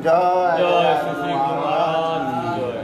জয় জয় শ্রী শ্রী গুরু মহারাজ কি জয়।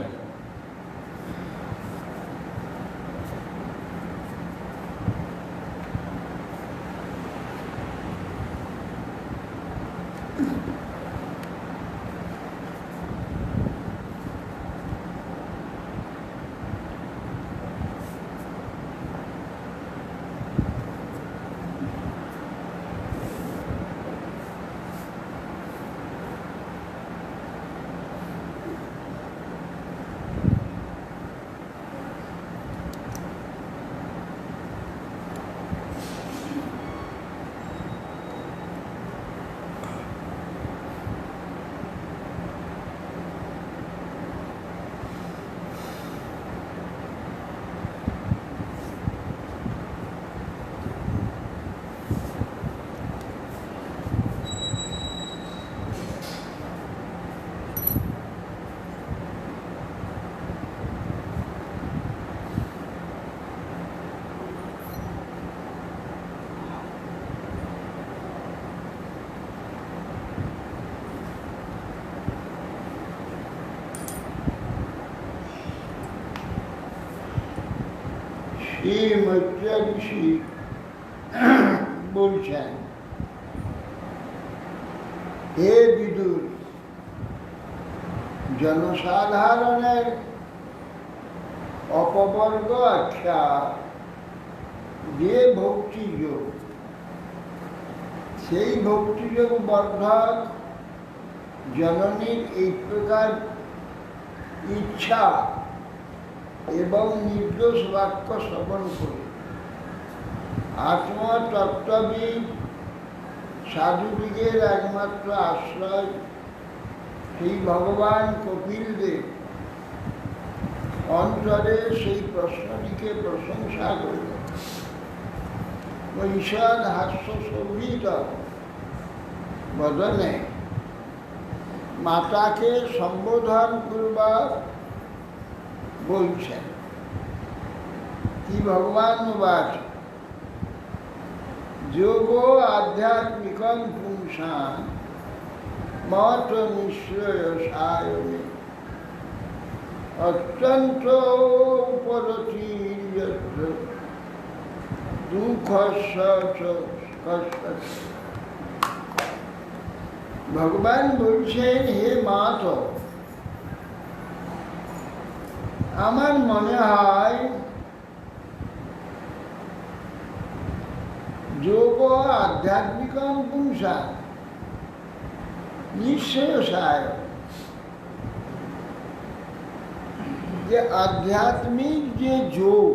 শ্রী মৈত্র ঋষি বলছেন, হে বিদুর, জনসাধারণের অপবর্গ আখ্যা যে ভক্তিযোগ, সেই ভক্তিযোগ বর্ধক জননীর এই প্রকার ইচ্ছা এবং নির্দোষ বাক্য শ্রবণ করে আত্মতত্ত্ববিদ সাধুদিগের একমাত্র আশ্রয় সেই ভগবান কপিলদেব অন্তরে সেই প্রশ্নটিকে প্রশংসা করল। ঈষৎ হাস্য শোভিত বদনে মাতাকে সম্বোধন করবার বলছেন। কি ভগবান বাচ যোগ আধ্যাত্মিকং পুংসান মত নিশ্চয় সায়নে অত্যন্ত উপরতি দুঃখ কষ্ট। ভগবান বলছেন, হে মাত, আমার মনে হয় যোগ আধ্যাত্মিক পুংসা নিঃশ্রেয়সায়, যে আধ্যাত্মিক যে যোগ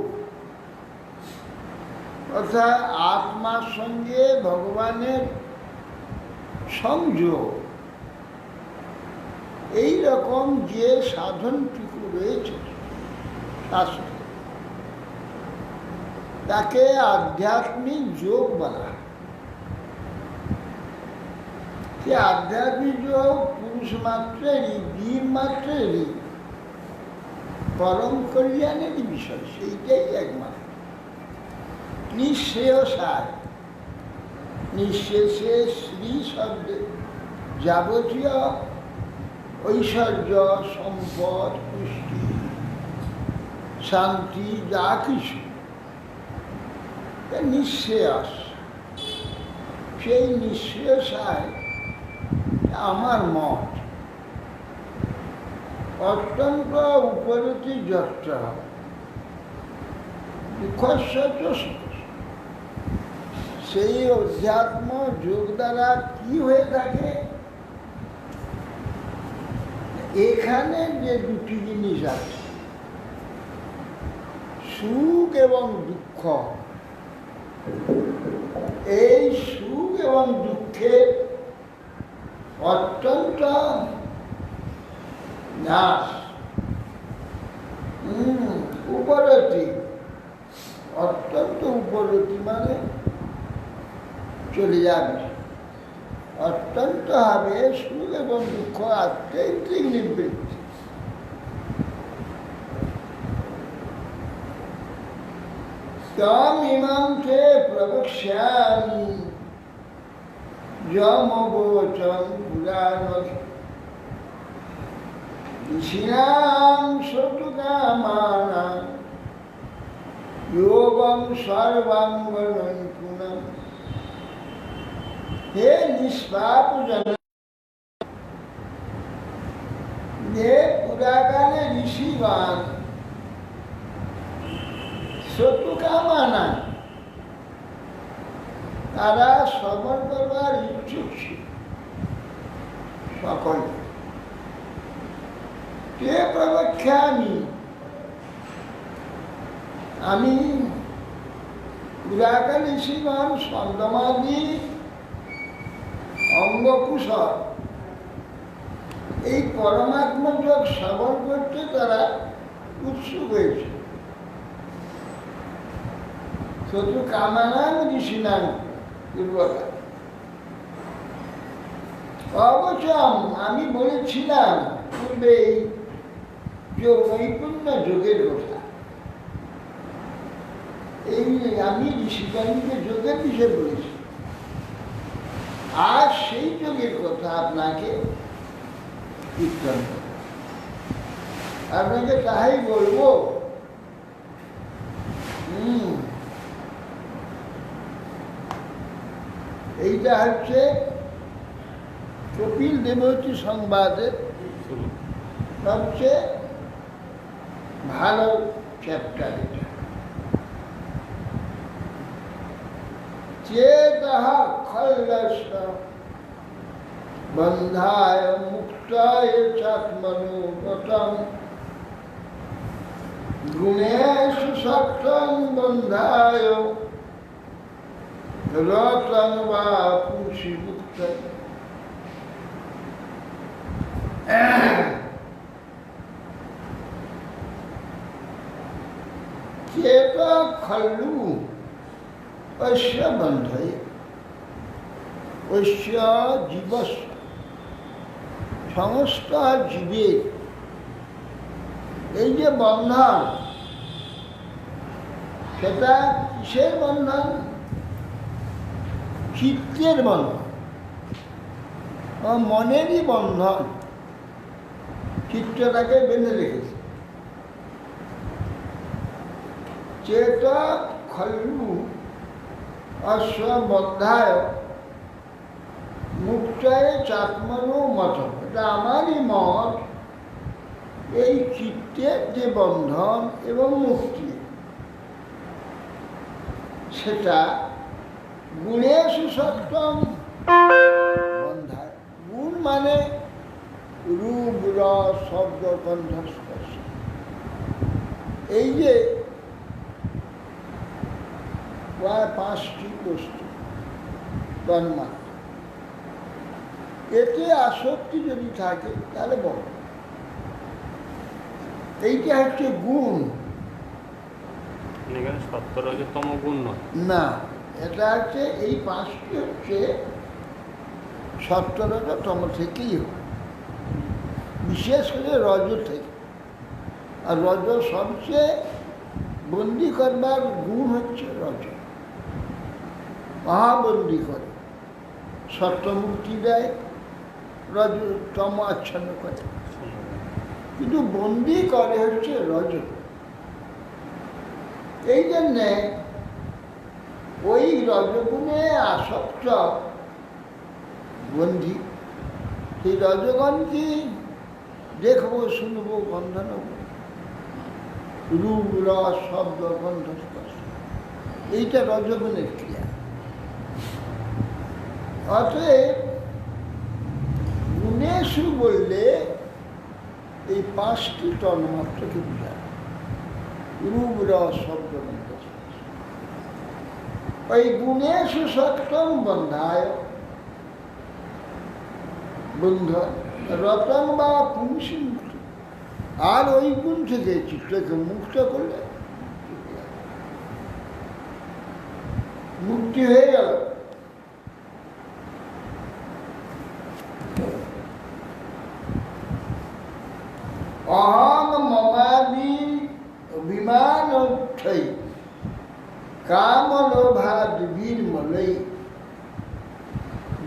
অর্থাৎ আত্মার সঙ্গে ভগবানের সংযোগ, এই রকম যে সাধনটুকু রয়েছে শাস্ত্রে, তাকে আধ্যাত্মিক যোগ বলা হয়। সে আধ্যাত্মিক যোগ পুরুষ মাত্রেরই, বীর মাত্রেরই পরম কল্যাণেরই বিষয়, সেইটাই একমাত্র নিঃশ্রেয়সায়। নিঃশেষে শ্রী শব্দে যাবতীয় ঐশ্বর্য, সম্পদ, পুষ্টি, শান্তি, যা কিছু নিঃশ্রেয়স, সেই নিঃশ্রেয়সায় আমার মত অত্যন্ত উপরতি যত্র দুঃখস্বচ সুখ। সেই অধ্যাত্ম যোগ দ্বারা কি হয়ে থাকে, এখানে যে দুটি জিনিস আছে, সুখ এবং দুঃখ, এই সুখ এবং দুঃখের অত্যন্ত নাশ, উপরতি, অত্যন্ত উপরতি মানে চলে যাবে, অত্যন্ত হবে সুখ এবং দুঃখ আত্যন্তিক নিবৃত্তি। তম ইমাংকে প্রবক্ষ্যামি যমবচন পুরাণ ঋষিণাং সতুকামানাং যোগং সর্বাঙ্গ নৈপুণাং। হে নিষ্পাপ জন, যে পুরাকালে ঋষিগণ সতুকামানা, তারা শ্রবণ করবার ইচ্ছুক ছিল সকলে। কে প্রবক্ষ্যামি, আমি পুরাকাল ঋষিগণ ছন্দমাদি অঙ্গকুশল এই পরমাত্মা যোগ শ্রবণ করতে তারা উৎসুক হয়েছে। শুধু কামানাং ঋষিনাং পূর্বকাল। অবশ্যম, আমি বলেছিলাম পূর্বে যে নৈপুণ্য যোগের কথা। এই আমি ঋষিগণকে যোগের বিষয়ে বলেছি। আর সেই যোগের কথা আপনাকে কীর্তন করব। আপনাকে তাহাই বলবো। এইটা হচ্ছে কপিল দেবতী সংবাদের সবচেয়ে ভালো চ্যাপ্টার এটা। চেতঃ খল্লস্য বন্ধায় মুক্তায় চাত্মনো গতং গুণেষু সক্তং বন্ধায় রতং বা পুরুষি মুক্ত। চেত খল্লু অস্য বন্ধয়ে অস্য জীবস্য, সমস্ত জীবের এই যে বন্ধন, সেটা কিসের বন্ধন? চিত্তের বন্ধন, মনেরই বন্ধন। চিত্তটাকে বেঁধে রেখেছে। চেত খল্লু অস্য বন্ধায় মুক্তায় চাত্মনো মত। এটা আমারই মত। এই চিত্তের যে বন্ধন এবং মুক্তি, সেটা গুণেষু সত্যম বন্ধায়। গুণ মানে রূপ, রস, শব্দ, গন্ধ, স্পর্শ। এই যে প্রায় 5টি বস্তু তন্মাত্র, এতে আসক্তি যদি থাকে তাহলে বড়। এইটা হচ্ছে গুণ। সত্তরতম গুণ না, এটা হচ্ছে এই 5টি হচ্ছে 17তম থেকেই হয়, বিশেষ করে রজ থেকে। আর রজ সবচেয়ে বন্দি করবার গুণ হচ্ছে রজ। মহাবন্দি করে, সত্যমুক্তি দেয়, রজ তম আচ্ছন্ন করে, কিন্তু বন্দি করে হচ্ছে রজ। এই জন্যে ওই রজগুণে আসক্ত বন্ধি, সেই রজগণকে দেখবো, শুনবো, গন্ধ নেব, রূপ, রস, শব্দ, গন্ধ, স্পর্শ, এইটা রজগুণের ক্রিয়া। অতএব গুণেষু বললে এই 5টি তন্মাত্রকে বোঝায়। রূপ, রস, শব্দ, গন্ধ, স্পর্শ। ওই গুণেষু সক্তং বন্ধায় বন্ধন রতন বা পুরুষী মুক্ত। আর ওই গুণ থেকে চিত্তকে মুক্ত করলে মুক্তি হয়ে গেল। অহং মমাদি অভিমান উঠৈ কামলোভাদ বীরমলৈ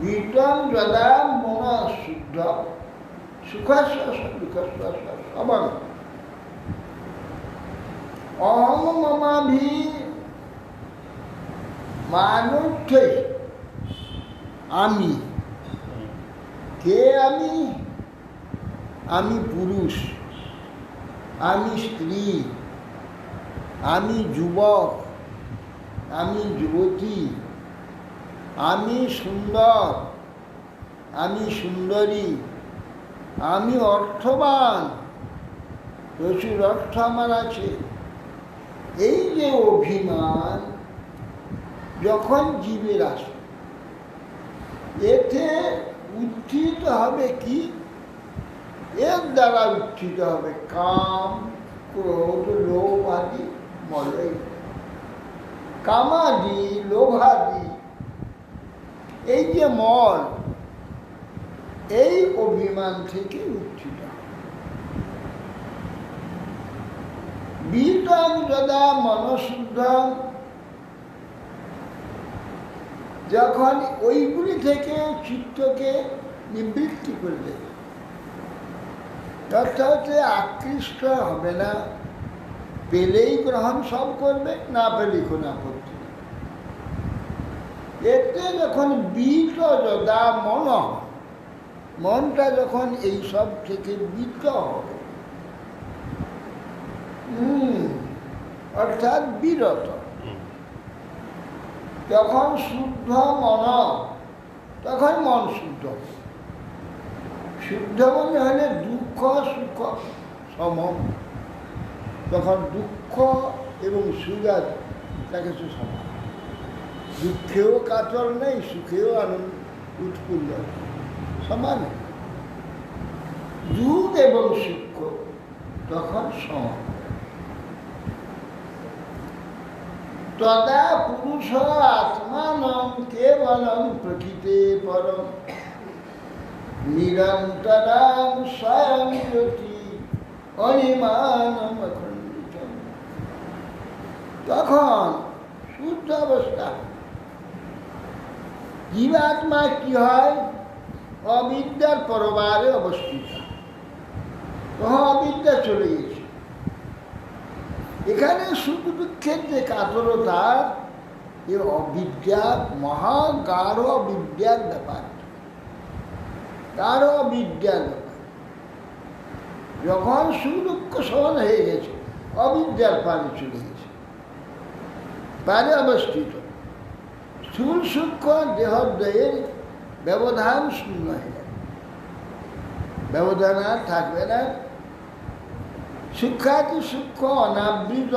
বিতং যদা মন শুদ্ধ সুখস্য দুঃখস্য সবং অহং মমাভি মানুষে আমি। কে আমি? আমি পুরুষ, আমি স্ত্রী, আমি যুবক, আমি যুবতী, আমি সুন্দর, আমি সুন্দরী, আমি অর্থবান, প্রচুর অর্থ আমার আছে। এই যে অভিমান যখন জীবের আসে, এতে উত্থিত হবে কি? এর দ্বারা উত্থিত হবে কাম, ক্রোধ, লোভ আদি মলে। কামাদি, লোভাদি, এই যে মল, এই অভিমান থেকে উত্থিত। বিতং যদা মনশুদ্ধং, যখন ওইগুলি থেকে চিত্তকে নিবৃত্তি করে দেবে, অর্থাৎ আকৃষ্ট হবে না, পেলেই গ্রহণ সব করবে, না পেলেই কোনো আপত্তি নেই। এতে যখন বিত যদা মন, মনটা যখন এইসব থেকে বিত হবে, অর্থাৎ বিরত, যখন শুদ্ধ মন, তখন মন শুদ্ধ। শুদ্ধ মনে হলে দুঃখ সুখ সম, তখন দুঃখ এবং সুখ তাকে সমান। দুঃখেও কাতর নেই, সুখেও আনন্দ উৎফুল্ল, সমান। দুঃখ এবং সুখ তখন সমান। তদা পুরুষ আত্মানং কেবলং প্রকৃতে পরম নিরন্তরাং স্বয়ং জ্যোতি অনিমানম অখণ্ডিতম। তখন শুদ্ধ অবস্থা জীবাত্মা কি হয়? অবিদ্যার পরবারে অবস্থিত। তখন অবিদ্যা চলে গেছে। এখানে সুখ দুঃখের যে কাতরতা, এ অবিদ্যা, মহাগাঢ় অবিদ্যার ব্যাপার, গাঢ় অবিদ্যার ব্যাপার। যখন সুখ দুঃখ সমান হয়ে গেছে, অবিদ্যার পারে চলে গেছে, পারে অবস্থিত। স্থূল সূক্ষ্ম দেহদ্বয়ের ব্যবধান শূন্য হয়ে যাবে, ব্যবধান আর থাকবে না। সূক্ষ্মাতি সূক্ষ্ম অনাবৃত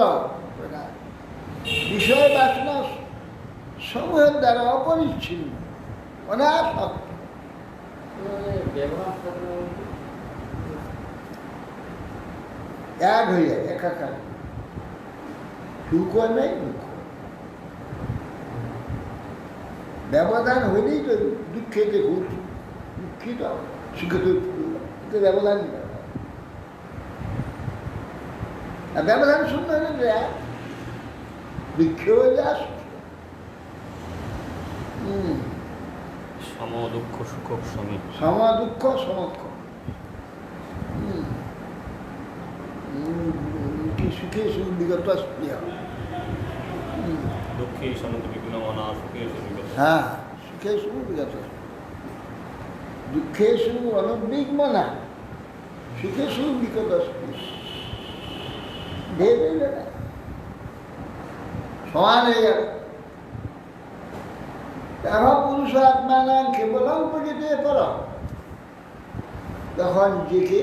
বিষয় বাসনা সমূহের দ্বারা অপরিচ্ছিন্ন, অনাসক্ত। এক হয়ে যায়, একাকার। সুখ নেই, দুঃখ। ব্যবধান হইলেই তো দুঃখে দেখুন দুঃখিত, সুখে তো ব্যবধান নেই। আর ব্যবধান শূন্য হলে যায়, দুঃখেও যায়, সম দুঃখ সুখ সমী, সম দুঃখ সমক্ষ। সুখে সুখ বিগত স্প্রিয়, দুঃখে সমুদ্র বিঘ্ন মনা, সুখে সুবিগত। হ্যাঁ, সুখে সুখ বিগত, দুঃখে সুখ অনবিঘ্ন না, সুখে সুখ বিগত স্প্রিয়। ভেবে না, সমান হয়ে গেল। তারা পুরুষ আত্মা নাম কেবলং প্রকৃতি পর, তখন নিজেকে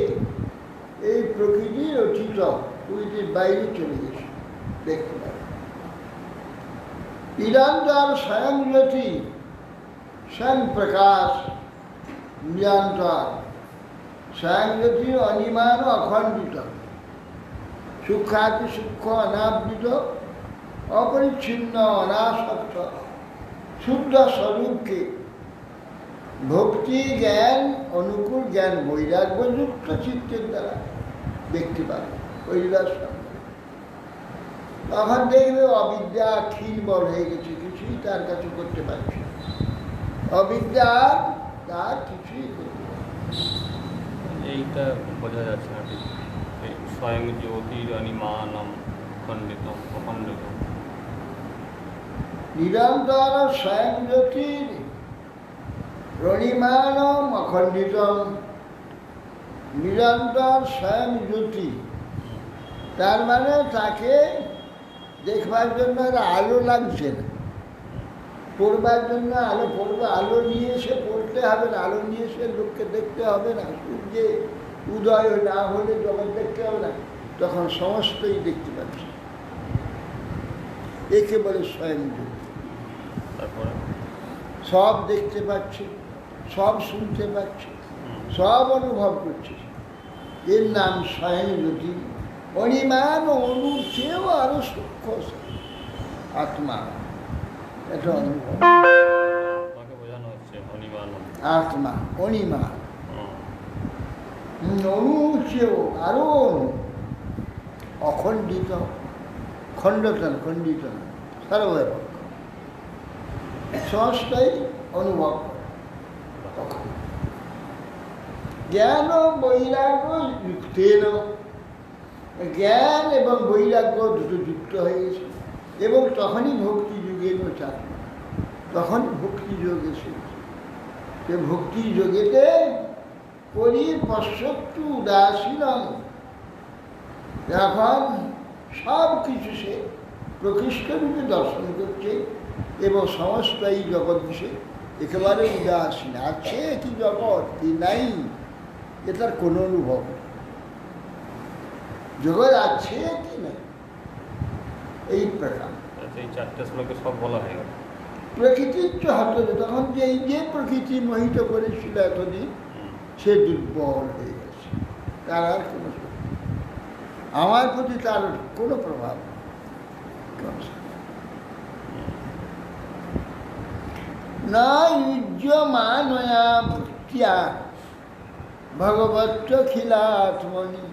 এই প্রকৃতির অতীত, প্রকৃতির বাইরে চলে গেছে, দেখতে পারে। নিরন্তর স্বয়ং জ্যোতি, স্বয়ং প্রকাশ, নিরন্তর স্বয়ং জ্যোতি, অনিমান অখণ্ডিত, সূক্ষ্মাতি সূক্ষ্ম অনাবৃত, অপরিচ্ছিন্ন অনাসক্ত শুদ্ধ স্বরূপকে ভক্তি জ্ঞান অনুকূল জ্ঞান বৈরাগ্যযুক্ত চিত্তের দ্বারা দেখতে পারে। তখন দেখবে অবিদ্যা ক্ষীণ বল হয়ে গেছে, কিছুই তার কাছে করতে পারছে না। অবিদ্যা তার কিছুই করতে পারছে না। এইটা বোঝা যাচ্ছে না ঠিক। এই স্বয়ং জ্যোতিরনিমানম খণ্ডিতম অখণ্ডিতম। নিরন্তর স্বয়ং জ্যোতির রণিমানম অখণ্ডিতম। নিরন্তর স্বয়ং জ্যোতি, তার মানে তাকে দেখবার জন্য আর আলো লাগছে না, পড়বার জন্য আলো পড়বে, আলো নিয়ে এসে পড়তে হবে না, আলো নিয়ে এসে লোককে দেখতে হবে না, সূর্যে উদয় না হলে জগৎ দেখতে হবে না, তখন সমস্তই দেখতে পাচ্ছে। একে বলে স্বয়ং জ্যোতি। তারপরে সব দেখতে পাচ্ছে, সব শুনতে পাচ্ছে, সব অনুভব করছে, এর নাম স্বয়ং জ্যোতি। অনিমান অনুর চেয়েও আরো সূক্ষ্ম আত্মা, এটা অনুভব। আমাকে বোঝানো হচ্ছে অনিমানম। আত্মা অনিমান, অনুর চেয়েও আরো অনু, অখণ্ডিত, খণ্ডতন খণ্ডিত না, সর্বব্যাপক, সমস্তই অনুভব করে। তখন জ্ঞান ও বৈরাগ্য যুক্তেন, জ্ঞান এবং বৈরাগ্য দুটো যুক্ত হয়ে গেছে, এবং তখনই ভক্তি যুগের চাকরি, তখন ভক্তি যোগ এসেছে। সে ভক্তি যোগেতে পরিপশ্যত্তু উদাসীনম, এখন সব কিছু সে প্রকৃষ্ট রূপে দর্শন করছে, এবং সমস্ত এই জগৎ বিষয়ে একেবারে উদাসীন। আছে কি জগৎ, কি নাই, এটার কোনো অনুভব নেই। জগৎ আছে কি নাই, এই প্রকার। এই চারটে শ্লোকে সব বলা হয়ে গেল। প্রকৃতির হতে তখন যে এই যে প্রকৃতি মোহিত করেছিল এতদিন, সে দুর্বল হয়ে গেছে, তার আর কোনো শক্তি, আমার প্রতি তার কোনো প্রভাব নেই। না ইজ্যমানয়া ভক্তিয়া ভগবচ্চখিলাত্মনি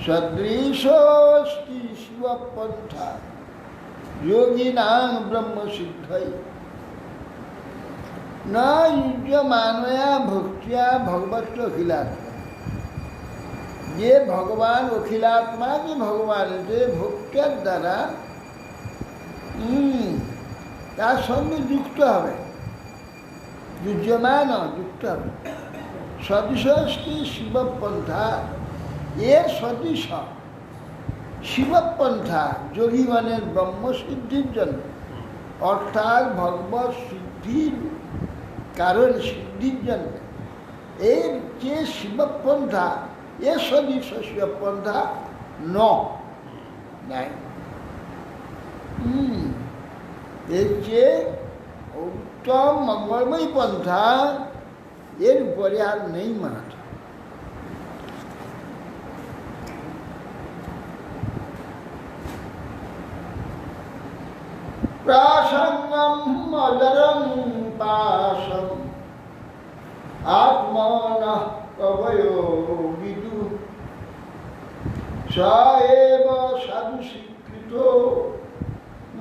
সদৃশস্তি শিবপন্থা যোগিনাং ব্রহ্মসিদ্ধৈ। না ইজ্যমানয়া ভক্তিয়া ভগবচ্চখিলাত্মনি, যে ভগবান অখিলাত্মা, যে ভগবান যে ভক্তের দ্বারা তার সঙ্গে যুক্ত হবে, যুজ্যমান যুক্ত হবে। সদৃশস্তি শিবপন্থা, এর সদৃশ শিবপন্থা যোগীগণের ব্রহ্মসিদ্ধির জন্য, অর্থাৎ ভগবত সিদ্ধির কারণ সিদ্ধির জন্য এর যে শিবপন্থা, এর সদৃশ শিবপন্থা নাই। এর যে উত্তম মঙ্গলময় পন্থা, এর উপরে আর নেই মাঠ। প্রাসঙ্গম অজরং পাশম আত্মনঃ কবয়ো বিদু স এব সাধু স্বীকৃত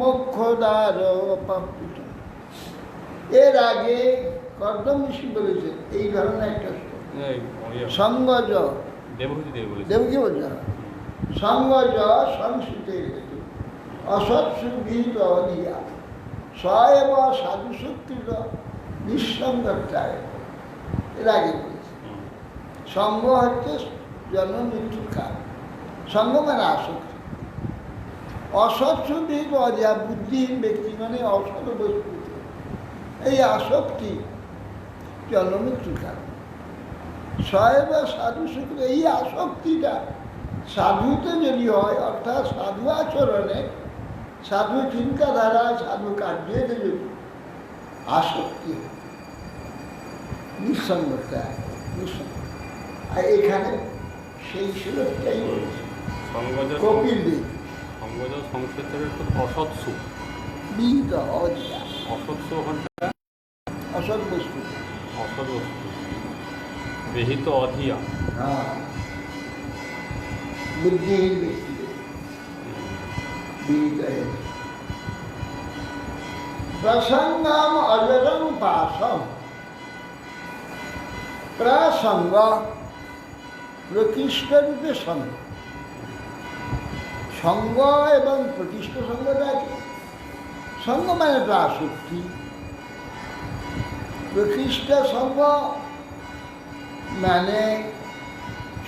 মোক্ষদ্বার অপাবৃত। এর আগে কর্দম ঋষি বলেছেন এই ধরনের একটা সঙ্গজ, দেবকী বলছে সঙ্গজ সংস্কৃতের হেতু অসৎসুবিহিত অধিয়া সব সাধু শক্তির নিঃসঙ্গতায়। এর আগে বলেছে সঙ্গ হচ্ছে জন্ম মৃত্যুর কারণ, সঙ্গ মানে আসক্তি। অসৎসুবিহিত অধিয়া, বুদ্ধিহীন ব্যক্তি মানে অসৎ বস্তু, এই আসক্তি জন্ম মৃত্যুর কারণ। সব সাধু শক্তি, এই আসক্তিটা সাধুতে যদি হয়, অর্থাৎ সাধু আচরণে, সাধু চিন্তাধারা, সাধু কার্যে যদি আসক্তি হয়, নিঃসঙ্গতা, আর এখানে সেই শ্লোকটাই বলছে কপিল দেব। সংস্কৃতের অসৎসু বিহিত অধিয়া, অসৎসু অসৎ বস্তু, অসৎ বস্তু বিহিত অধিয়া। হ্যাঁ, বুদ্ধিহীন ব্যক্তিদের বিহিত হয়েছে। প্রসঙ্গম অজরং পাশম, প্রাসঙ্গ প্রকৃষ্ট রূপে সঙ্গ। সঙ্গ এবং প্রকৃষ্ট সঙ্গটা কি? সঙ্গ মানে তো আসক্তি। প্রকৃষ্ট সঙ্গ মানে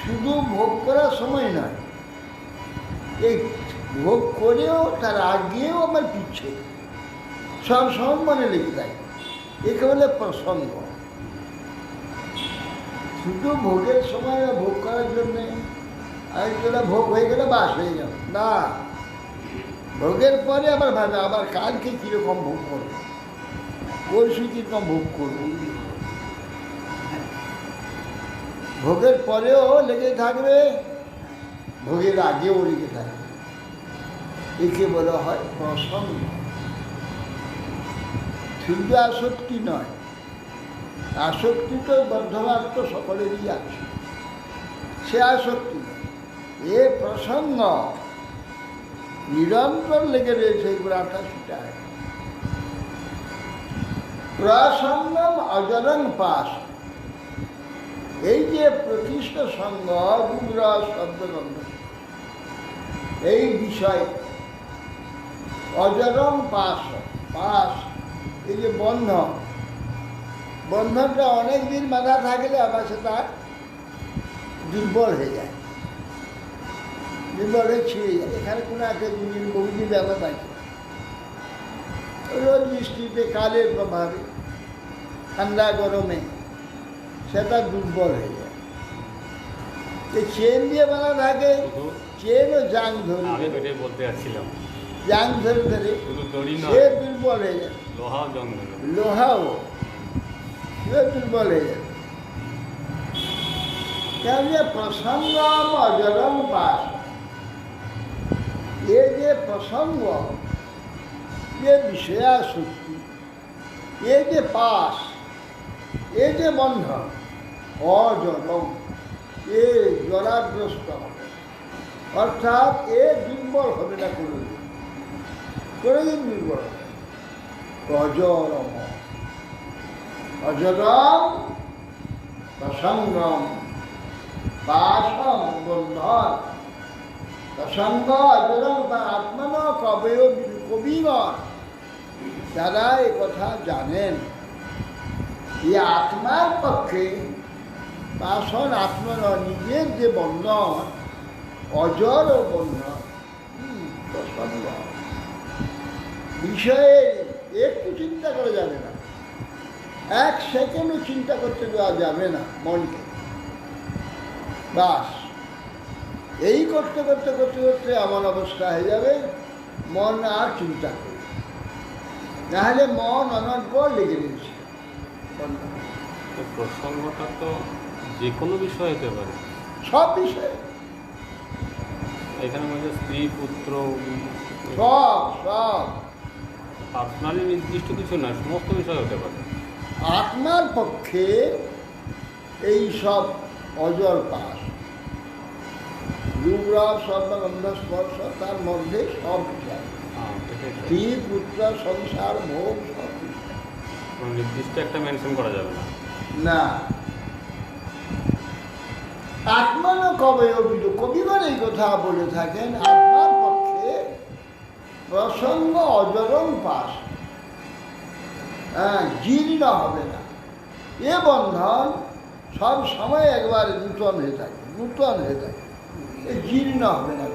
শুধু ভোগ করার সময় নয়, এই ভোগ করেও তার আগেও আমার পিছে সব সময় মনে লেগে যায়, একে বলে প্রসঙ্গ। শুধু ভোগের সময় ভোগ করার জন্যে আরেকটা ভোগ হয়ে গেলে বাস হয়ে গেল না, ভোগের পরে আবার ভাবে আবার কালকে কীরকম ভোগ করবো, পরশু কীরকম ভোগ করবো। ভোগের পরেও লেগে থাকবে, ভোগের আগেও লেগে থাকবে, একে বলা হয় প্রসঙ্গ। শুধু আসক্তি নয়, আসক্তি তো বদ্ধমাত্র সকলেরই আছে, সে আসক্তি নয়, এ প্রসঙ্গ নিরন্তর লেগে রয়েছে। এগুলো 88টায় প্রসঙ্গম অজরং পাশ। এই যে প্রকৃষ্ট সঙ্গ শব্দগন্ধ, এই বিষয় অজরং পাশ, পাশ এই যে বন্ধন, বন্ধনটা অনেক দিন বাঁধা থাকলে আবার সেটা দুর্বল হয়ে যায়, দুর্বল হয়ে ছিঁড়ে যায়। এখানে কোনো একটা দুদিন বহুদিন ব্যবহার থাকে, রোদ বৃষ্টিতে কালের প্রভাবে ঠান্ডা গরমে সেটা দুর্বল হয়ে যায়। চেন দিয়ে বাঁধা থাকে, চেন ও জাং ধরে, বলতে যাচ্ছিলাম জাং ধরে ধরে সে দুর্বল হয়ে যায়, লোহাও সে দুর্বল হয়ে যায়। কেন যে প্রসঙ্গম অজরং পাশ, এ যে প্রসঙ্গ, এ বিষয়াসক্তি, এ যে পাশ, এ যে বন্ধন অজরং, এ জরাগ্রস্ত হবে, অর্থাৎ এ দুর্বল হবে না কোনোদিন, কোনোদিন দুর্বল হবে। অজরম, অজরং প্রসঙ্গম পাশম বন্ধন। প্রসঙ্গ অজরং বা আত্মন কবয় কবিগণ যারা এ কথা জানেন, এই আত্মার পক্ষে পাশন আত্মন নিজের যে বন্ধন, অজর ও বন্ধন, প্রসঙ্গ বিষয়ে একটু চিন্তা করা যাবে না, এক সেকেন্ডও চিন্তা করতে দেওয়া যাবে না মনকে। বাস এই করতে করতে করতে করতে এমন অবস্থা হয়ে যাবে মন আর চিন্তা করবে, নাহলে মন অনর্গল লেগে রয়েছে। প্রসঙ্গটা তো যে কোনো বিষয় হতে পারে, সব বিষয়ে, এখানে মধ্যে স্ত্রী পুত্র সব সব পার্সোনালি নির্দিষ্ট কিছু নয়, সমস্ত বিষয় হতে পারে। আত্মার পক্ষে এই সব অজর পাশ, রূপরস সর্বগন্ধ স্পর্শ, তার মধ্যে সব কিছু আছে, স্ত্রী পুত্র সংসার ভোগ সব কিছু, নির্দিষ্ট একটা মেনশন করা যাবে না। না আত্মানো কবে অভিযোগ, কবিগণ এই কথা বলে থাকেন, আত্মার পক্ষে প্রসঙ্গ অজরং পাশ, জীর্ণ হবে না, এ বন্ধন সব সময় একবার নূতন হয়ে থাকে, নূতন হয়ে থাকে, জীর্ণ হবে না।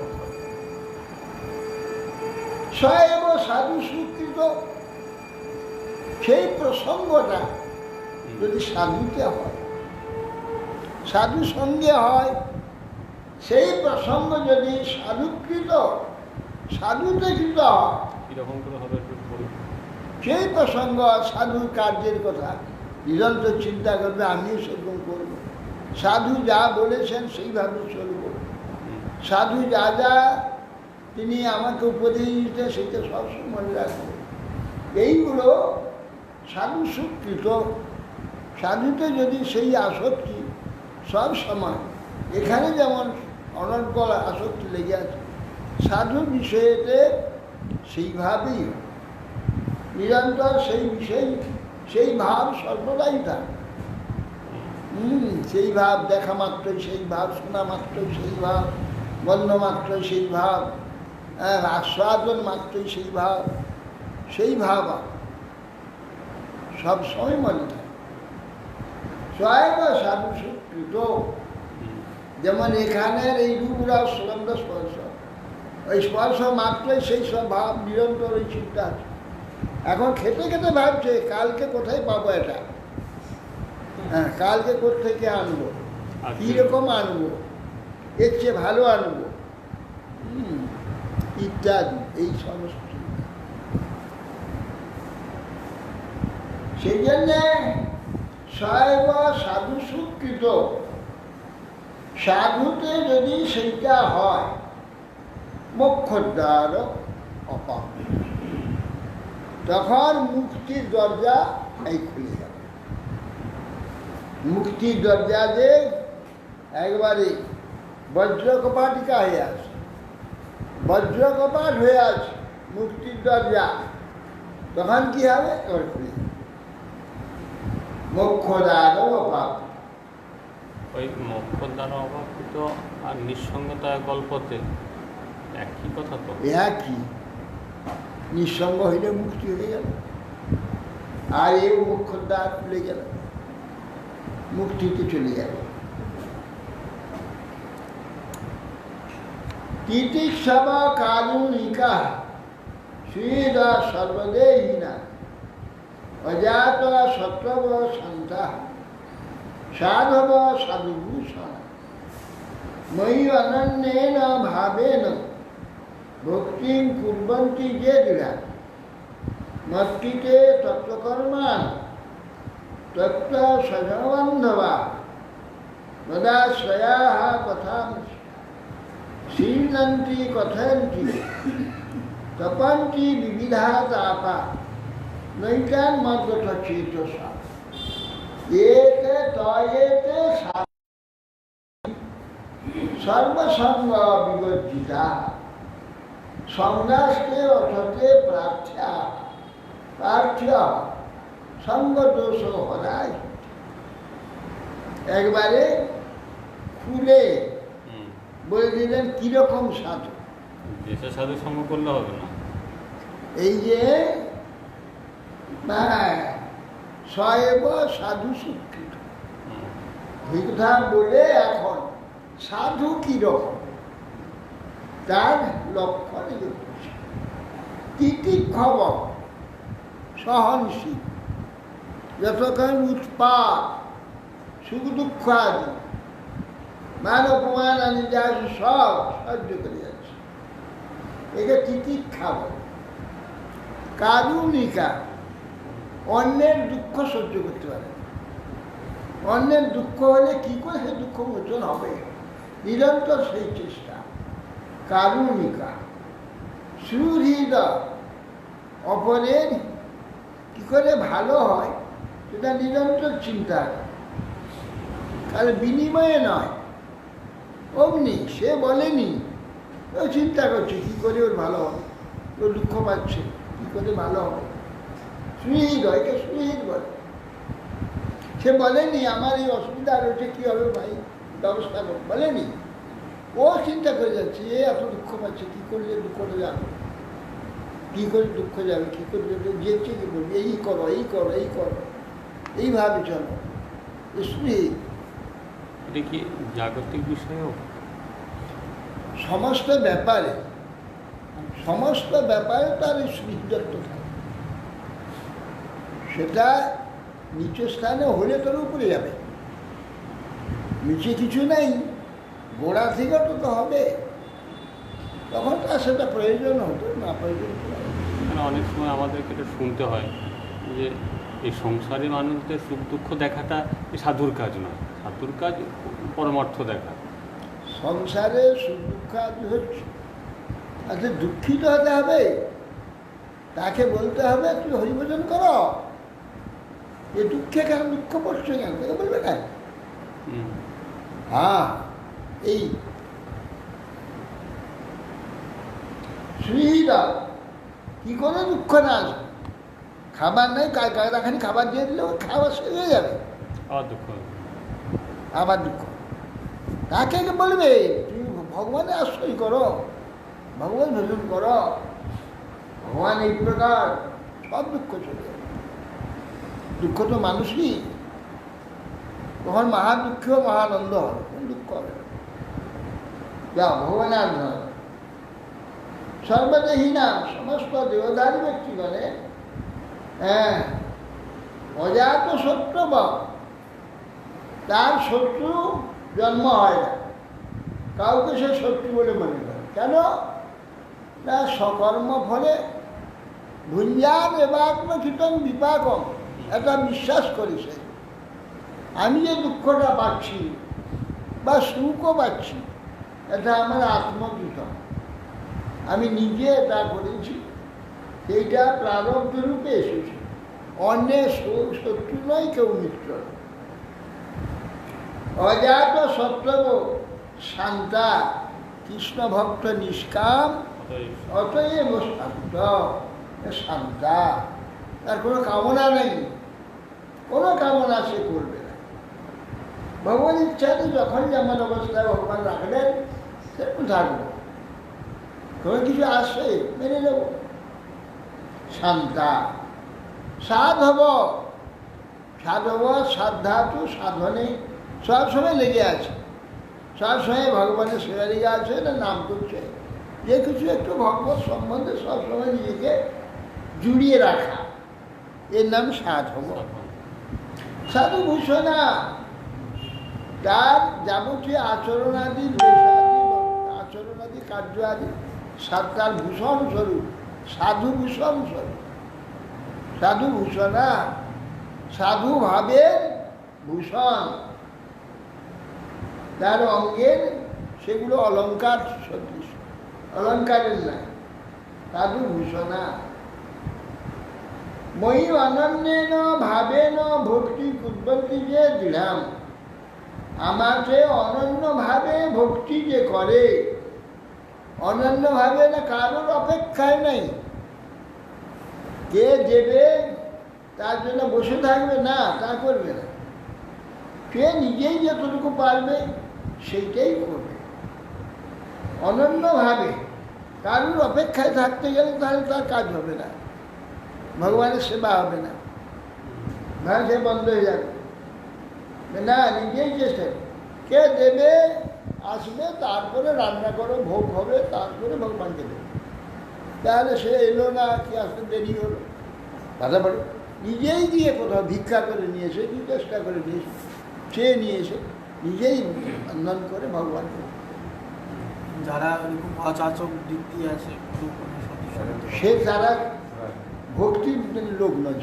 স্বয়ং সাধু স্বীকৃত সেই প্রসঙ্গটা যদি সাধুতে হয়, সাধু সঙ্গে হয়, সেই প্রসঙ্গ যদি সাধুকৃত, সাধুতে কৃত হয়, কীরকম করে হবে একটু বলুন। সেই প্রসঙ্গ সাধু কার্যের কথা নিরন্তর চিন্তা করবে, আমিও সেরকম করব, সাধু যা বলেছেন সেইভাবে চলব, সাধু যা যা তিনি আমাকে উপদেশ দিতেন সেটা সবসময় মনে রাখবো। এইগুলো সাধু স্বীকৃত। সাধুতে যদি সেই আসক্তি সব সময়, এখানে যেমন অনর্গল আসক্তি লেগে আছে, সাধু বিষয়েতে সেইভাবেই নিরন্তর সেই বিষয়, সেই ভাব সর্বদাই থাকে। সেই ভাব, দেখা মাত্রই সেই ভাব, শোনা মাত্রই সেই ভাব, গন্ধ মাত্রই সেই ভাব, আস্বাদন মাত্রই সেই ভাব, সেই ভাব সব সময় মনে থাকে। স্বয়ং সাধু সুকৃত, যেমন এখানের এই রূপরা সুগন্ধ স্পর্শ, ওই স্পর্শ মাত্রই সেই সব ভাব নিরন্তর ওই চিন্তা আছে। এখন খেতে খেতে ভাবছে কালকে কোথায় পাবো এটা, হ্যাঁ কালকে কোথেকে আনবো, কীরকম আনবো, এর চেয়ে ভালো আনবো, ইত্যাদি এই সমস্ত। সেই জন্যে স্বয়ং সাধু সুকৃত, সাধুতে যদি সেইটা হয় মোক্ষদ্বার অপাপ, তখন মুক্তির দরজা এই খুলে যাবে। মুক্তির দরজা যে একবারে বজ্রকপাটিকা হয়ে আছে, বজ্রকপাট হয়ে আছে মুক্তির দরজা, তখন কি হবে? এবার খুলে যাবে মোক্ষদ্বার অপাপ। ওই মোক্ষদ্বার অভাবিত আর নিঃসঙ্গতা গল্পতে একই কথা তো। একই, নিঃসঙ্গ হইলে মুক্তি হয়ে গেল, আর এই মোক্ষদ্বার খুলে গেল, মুক্তিতে চলে গেল। তিতিক্ষবা কারুণিকা সুবিধা সর্বদেহিনা অজাত সত্ত্বব শান্তা সাধব সাধুভূষণ ময়ি অনন্যেন ভাবেন ভক্তিং কুর্বন্তি যে দৃঢ়া মত্তিতে তত্ত্বকর্মান তত্ত্ব সজনবান্ধবা মদাশ্রয়াः কথাম শীলন্তি কথয়ন্তি তপন্তি বিবিধা তাপা নৈকান মদ্গত চেতসা এতে তয়েতে সর্বসঙ্গ বিবর্জিতা সংজ্ঞাস্তে অথতে প্রার্থ্যা প্রার্থ্য সঙ্গদোষ হরায়। একবারে খুলে বলে দিলেন কিরকম সাধু। দেশে সাধু সঙ্গ করলে হবে না। এই যে স্বয়ং সাধু সুকৃত, এই কথা বলে এখন সাধু কিরকম তার লক্ষণ তিতিক্ষব সহনশীল, যতক্ষণ উৎপাত সুখ দুঃখ আদি মান অপমান আনি যা সব সহ্য করে যাচ্ছে, একে তিতিক্ষা বলে। কারুণিকা, অন্যের দুঃখ সহ্য করতে পারে, অন্যের দুঃখ হলে কি করে সে দুঃখ মোচন হবে, নিরন্তর সেই চেষ্টা। কারুণিকা সুহৃদয়, অপরের কি করে ভালো হয় সেটা নিরন্তর চিন্তা, কারণ বিনিময়ে নয়, অমনি সে বলেনি, ও চিন্তা করছে কী করে ওর ভালো হবে, ও দুঃখ পাচ্ছে কী করে ভালো হবে। সুহৃদয়, একে সুহৃদ বলে। সে বলেনি আমার এই অসুবিধা রয়েছে, কী হবে ভাই ব্যবস্থা কর, বলেনি। ও চিন্তা করে যাচ্ছে এ এত দুঃখ পাচ্ছে, কী করলে দুঃখটা যাবে, কী করে দুঃখ যাবে, কী করে যেচ্ছে কী করবে, এই করো এই করো এই করো, এইভাবে চলো। সুহৃদ এটা কি জাগতিক বিষয়ও? সমস্ত ব্যাপারে, সমস্ত ব্যাপারে তার এই সুহৃদত্ব থাকে। সেটা নিচু স্থানে হলে তোর উপরে যাবে, নিচে কিছু নেই, গোড়া থেকে তো হবে, তখন তার সেটা প্রয়োজন হতো না, প্রয়োজন অনেক সময় আমাদেরকে এটা শুনতে হয় যে এই সংসারী মানুষদের সুখ দুঃখ দেখাটা এই সাধুর কাজ নয়, সাধুর কাজ পরমার্থ দেখা। সংসারে সুখ দুঃখ আদি হচ্ছে, আচ্ছা দুঃখিত হতে হবে, তাকে বলতে হবে তুই হরিভজন করো, এ দুঃখে কেন দুঃখ পড়ছে কেন, তাকে বলবে না। হ্যাঁ, এই সুবিধা কি করে দুঃখ না আসবে, খাবার নেই কায়দাখানি খাবার দিয়ে দিলে খাবার শেষ হয়ে যাবে, দুঃখ আবার দুঃখ। তাকে কে বলবে তুমি ভগবানের আশ্রয় করো, ভগবান ভজন করো, ভগবান এই প্রকার, সব দুঃখ চলে যাবে। দুঃখ তো মানুষই, তখন মহা দুঃখ মহানন্দ হবে, কোন দুঃখ হবে? যাও ভগবানের আরাধনা করো। সর্বদেহী নাম, সমস্ত দেহধারী ব্যক্তি বলে হ্যাঁ অজাত শত্রু বাপ, তার শত্রু জন্ম হয় না, কাউকে সে শত্রু বলে মনে করে। কেন না সকর্ম ফলে ভুঞ্জান এবাত্ম কীর্তন বিপাকম, এটা বিশ্বাস করেছে। আমি যে দুঃখটা পাচ্ছি বা সুখও পাচ্ছি, এটা আমার আত্মকৃত, আমি নিজে এটা করেছি, এইটা প্রারব্ধ রূপে এসেছে। অন্যের শত্রু নয়, কেউ মিত্র। অজাত সত্ত্বব শান্তা, কৃষ্ণ ভক্ত নিষ্কাম, অতএব শান্ত, শান্তা। তার কোনো কামনা নেই, কোনো কামনা সে করবে না। ভগবান ইচ্ছাতে যখন যেমন অবস্থায় ভগবান রাখলেন সেরকম থাকবো, কোনো কিছু আসে মেনে নেব। শান্তা সাধব, সাধব সাধ্যাতু সাধনে সবসময় লেগে আছে, সবসময় ভগবানের সেবা লেগে আছে, না নাম করছে, যে কিছু একটু ভগবত সম্বন্ধে সবসময় নিজেকে জুড়িয়ে রাখা, এর নাম সাধব। সাধু ভূষণা, তার যাবতীয় আচরণাদি আচরণাদি কার্য আদি তার ভূষণ স্বরূপ, সাধু ভূষণ স্বরূপ। সাধু ভূষণা, সাধু ভাবের ভূষণ, তার অঙ্গের সেগুলো অলঙ্কার সদৃশ, অলঙ্কারের নাই, সাধু ভূষণা। মই অনন্যেন ভাবেন ভক্তি কুর্বন্তি যে দৃঢ়াম, আমাকে অনন্যভাবে ভক্তি যে করে, অনন্যভাবে না কারোর অপেক্ষায় নেই, কে দেবে তার জন্য বসে থাকবে না, তা করবে না। সে নিজেই যতটুকু পারবে সেইটাই করবে অনন্যভাবে। কারোর অপেক্ষায় থাকতে গেলে তাহলে তার কাজ হবে না, ভগবানের সেবা হবে না, ভাই সে বন্ধ হয়ে যাবে না। নিজেই চেষ্টা, কে দেবে আসবে, তারপরে রান্না করো, ভোগ হবে, তারপরে ভগবানকে দেবে। তাহলে সে এলো না, কি আসতে দেরি হলো, বাধা পড়ে। নিজেই দিয়ে কোথাও ভিক্ষা করে নিয়েছে, কি চেষ্টা করে নিয়েছে, সে নিয়েছে, নিজেই বন্ধন করে ভগবানকে। যারা অযাচক বৃত্তি আছে সে তারা ভক্তি লোক নয়,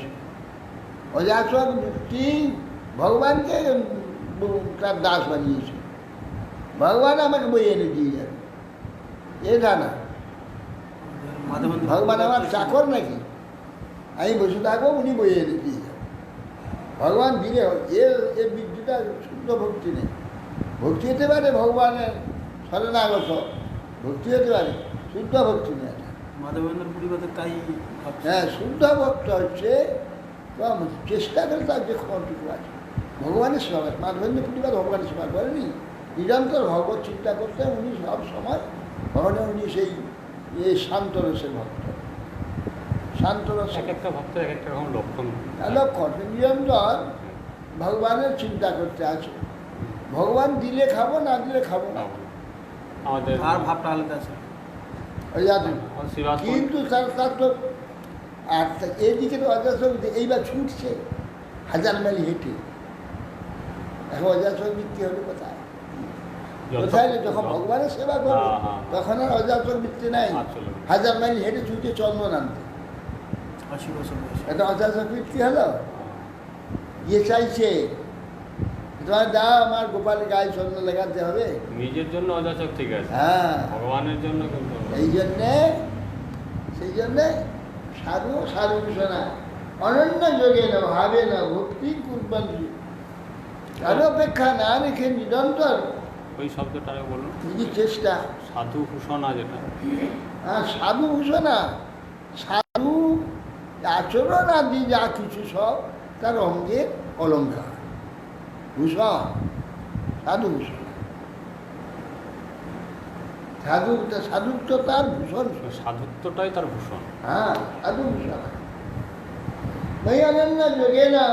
অযাচক বৃত্তি ভগবানকে তার দাস বানিয়েছে, ভগবান আমাকে বই এনে দিয়ে যাবে, এটা না। ভগবান আমার চাকর নাকি, আমি বসে থাকবো, উনি বই এনে দিয়ে যাবে। ভগবান দিলে এর বৃদ্ধিটা শুদ্ধ ভক্তি নেই। ভক্তি হতে পারে ভগবানের শরণাগত, ভক্তি হতে পারে, শুদ্ধ ভক্তি নেই। মাধবেন্দ্র পরিবারের তাই হ্যাঁ, শুদ্ধ ভক্ত হচ্ছে চেষ্টা করে তার যে ক্ষমটুকু আছে ভগবানের সেবা করে। মাধবেন্দ্র পরিবার ভগবানের সেবা করেনি, নিরন্তর ভগবত চিন্তা করতে উনি সব সময় ভগবানের, উনি সেই শান্ত রসের ভক্ত, শান্ত রস। এক একটা ভক্তের এক একটা রকম লক্ষণ, লক্ষণ নিরন্তর ভগবানের চিন্তা করতে আছে। ভগবান দিলে খাবো, না দিলে খাবো না, আমাদের আর ভাবটা আলাদা আছে। কিন্তু তার তো আর এদিকে তো অজাচক এইবার ছুটছে 1000 মাইল হেঁটে, এখন অজাচক বৃত্তি হলো কোথায়? কোথায়? যখন ভগবানের সেবা করবে তখন আর অজাচক বৃত্তি নাই। 1000 মাইল হেঁটে ছুটে চন্দন আনতে, 80 বছর বয়স, এটা অজাচক বৃত্তি হলো? ইয়ে চাইছে তোমার দাও, আমার গোপালের গায়ে চন্দন লাগাতে হবে, নিজের জন্য অযাচক ঠিক আছে, হ্যাঁ ভগবানের জন্য কিন্তু সেই জন্যে সাধু সাধু ভূষণা অনন্য যোগে না ভাবে না ভক্তি কুর্বন্তি, কারো অপেক্ষা না রেখে নিরন্তর ওই শব্দটা বলুন, নিজের চেষ্টা। সাধু ভূষণা যেটা, হ্যাঁ সাধু ভূষণা, সাধু আচরণ আদি যা কিছু সব তার অঙ্গের অলঙ্কার ভূষণ। সাধুভূষণ। সাধুত্ব তার ভূষণ। সাধুত্বটাই তার ভূষণ। হ্যাঁ, সাধুভূষণ। ওই অনন্য যোগে না,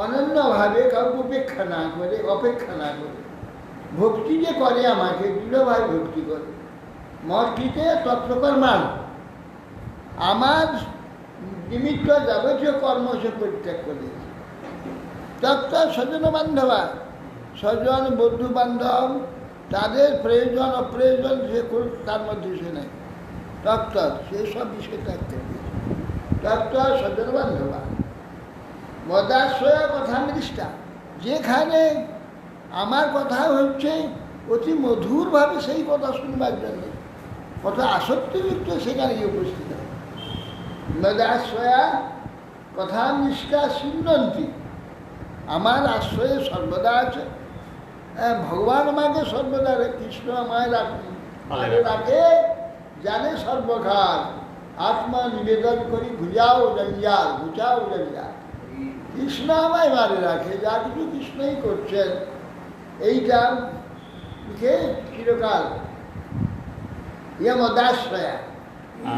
অনন্যভাবে কাউকে অপেক্ষা না করে ভক্তি যে করে আমাকে দৃঢ়ভাবে ভক্তি করে মঠটিতে তত্ত্বকর্মাণ আমার নিমিত্ত যাবতীয় কর্ম সে পরিত্যাগ করে তত্ত্ব স্বজন বান্ধবা, স্বজন বন্ধু বান্ধব তাদের প্রয়োজন অপ্রয়োজন সে তার মধ্যে সে নেই। তত্ত্ব সেসব বিষয় থাকতে তত্ত্ব স্বজন বান্ধবা মদাশ্রয় কথা মৃষ্টা, যেখানে আমার কথা হচ্ছে অতি মধুরভাবে সেই কথা শুনবার জন্য কত আসক্তিযুক্ত সেখানে গিয়ে উপস্থিত হয়। মদাশ্রয়া কথা নিষ্ঠা সিন্ধন্তি, আমার আশ্রয়ে সর্বদা আছে। ভগবান আমাকে সর্বদা কৃষ্ণ আমায় রাখে, জানে সর্বকাল আত্মা নিবেদন করি ঘুচাও জঞ্জাল। কৃষ্ণ আমায় মারে রাখে, যা কিছু কৃষ্ণই করছেন এইটা চিরকাল। ইয়ে মদাশ্রয়া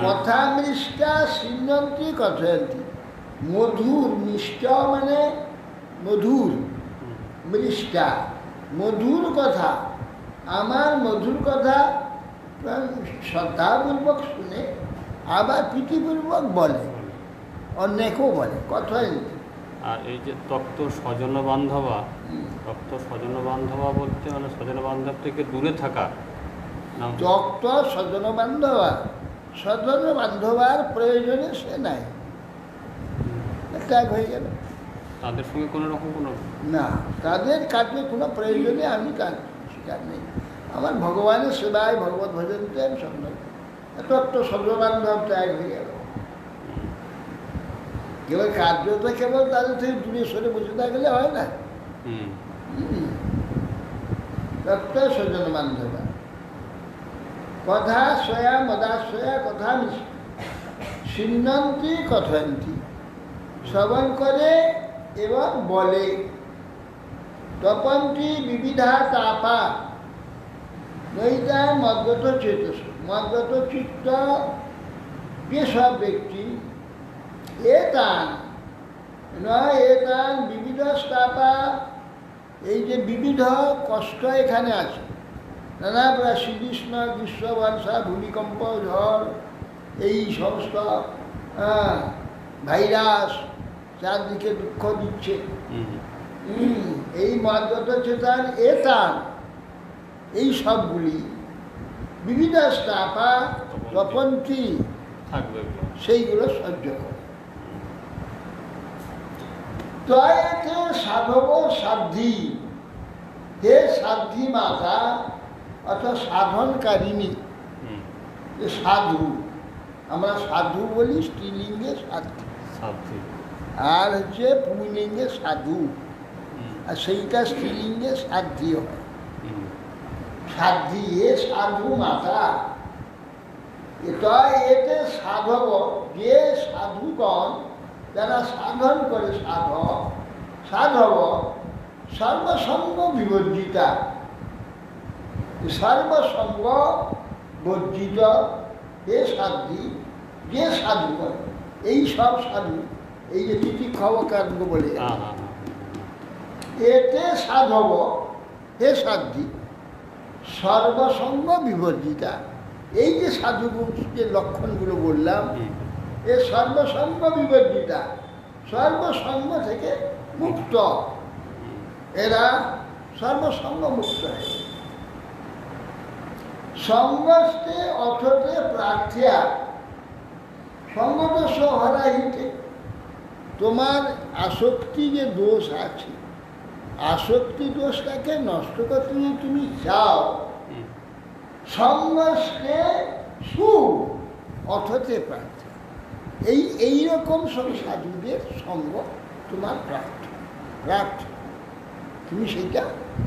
কথা মৃষ্টা সিন্ধন্তি কথয়ন্তি, মধুর মিষ্ট মানে মধুর, মৃষ্টা মধুর কথা, আমার মধুর কথা শ্রদ্ধাপূর্বক শুনে আবার প্রীতিপূর্বক বলে, অনেকেও বলে কথয়ন্তি। আর এই যে তত্ত্ব স্বজন বান্ধবা, তত্ত্ব স্বজন বান্ধবা বলতে মানে স্বজন বান্ধব থেকে দূরে থাকা। তত্ত্ব স্বজন বান্ধবা, স্বজন বান্ধবার প্রয়োজনে সে নাই, ত্যাগ হয়ে গেল। তাদের সঙ্গে কোনো রকম কোনো না, তাদের কাছে কোনো প্রয়োজনে আমি কাজ শিকার নেই। আমার ভগবানের সেবায় ভগবত ভজনতে আমি স্বপ্ন তত্ত্ব স্বজন বান্ধব ত্যাগ হয়ে গেল। কেবল কার্যটা কেবল তাদের থেকে দূরে সরে বসে থাকলে হয় না। তত্ত্ব স্বজন বান্ধবা কথা শ্রয়া মদাশ্রয়া কথা সিন্ধন্তি কথয়ন্তি, শ্রবণ করে এবং বলে। তপন্তি বিবিধা তাপা নৈতা মদ্গত চেতস, মদ্গত চিত্ত যেসব ব্যক্তি এতান নয় এতান বিবিধ স্তাপা, এই যে বিবিধ কষ্ট এখানে আছে, নানা প্রায় শ্রীকৃষ্ণ গ্রীষ্ম বর্ষা ভূমিকম্প ঝড় এই সমস্ত ভাইরাস চারদিকে দুঃখ দিচ্ছে, এই মদ্গত চেতন এতান এই সবগুলি বিবিধ স্তাপা তপন্তি সেইগুলো সহ্য করে। তয়েতে সাধব সাধ্যি, হে সাধ্যি মাতা অর্থাৎ সাধনকারিণী, যে সাধু, আমরা সাধু বলি স্ত্রীলিঙ্গে সাধ্যি, আর হচ্ছে পুঁলিঙ্গে সাধু, আর সেইটা স্ত্রীলিঙ্গে সাধ্যি হয়। সাধ্যি হে সাধু মাতা, এটা এতে সাধব যে সাধুগণ যারা সাধন করে, সাধব সর্বসঙ্গ বিবর্জিতা, সর্বসঙ্গ বর্জিত হে সাধ্যি, যে সাধুগণ এই সব সাধু, এই যে তিতিক্ষবকাণ্ড বলে এতে সাধব হে সাধ্যি সর্বসঙ্গ বিবর্জিতা, এই যে সাধুগুণ যে লক্ষণগুলো বললাম এ সর্বসঙ্গ বিবর্জিতা, সর্বসঙ্গ থেকে মুক্ত, এরা সর্বসঙ্গ মুক্ত হয়। সঙ্গস্তে অথতে প্রার্থিয়া সঙ্গদোষ হরাহিতে, তোমার আসক্তি যে দোষ আছে, আসক্তি দোষটাকে নষ্ট করতে যদি তুমি চাও, সঙ্গস্তে সু অথতে প্রার্থী, এইরকম সব সাধুদের সঙ্গ তোমার প্রার্থ, তুমি সেইটা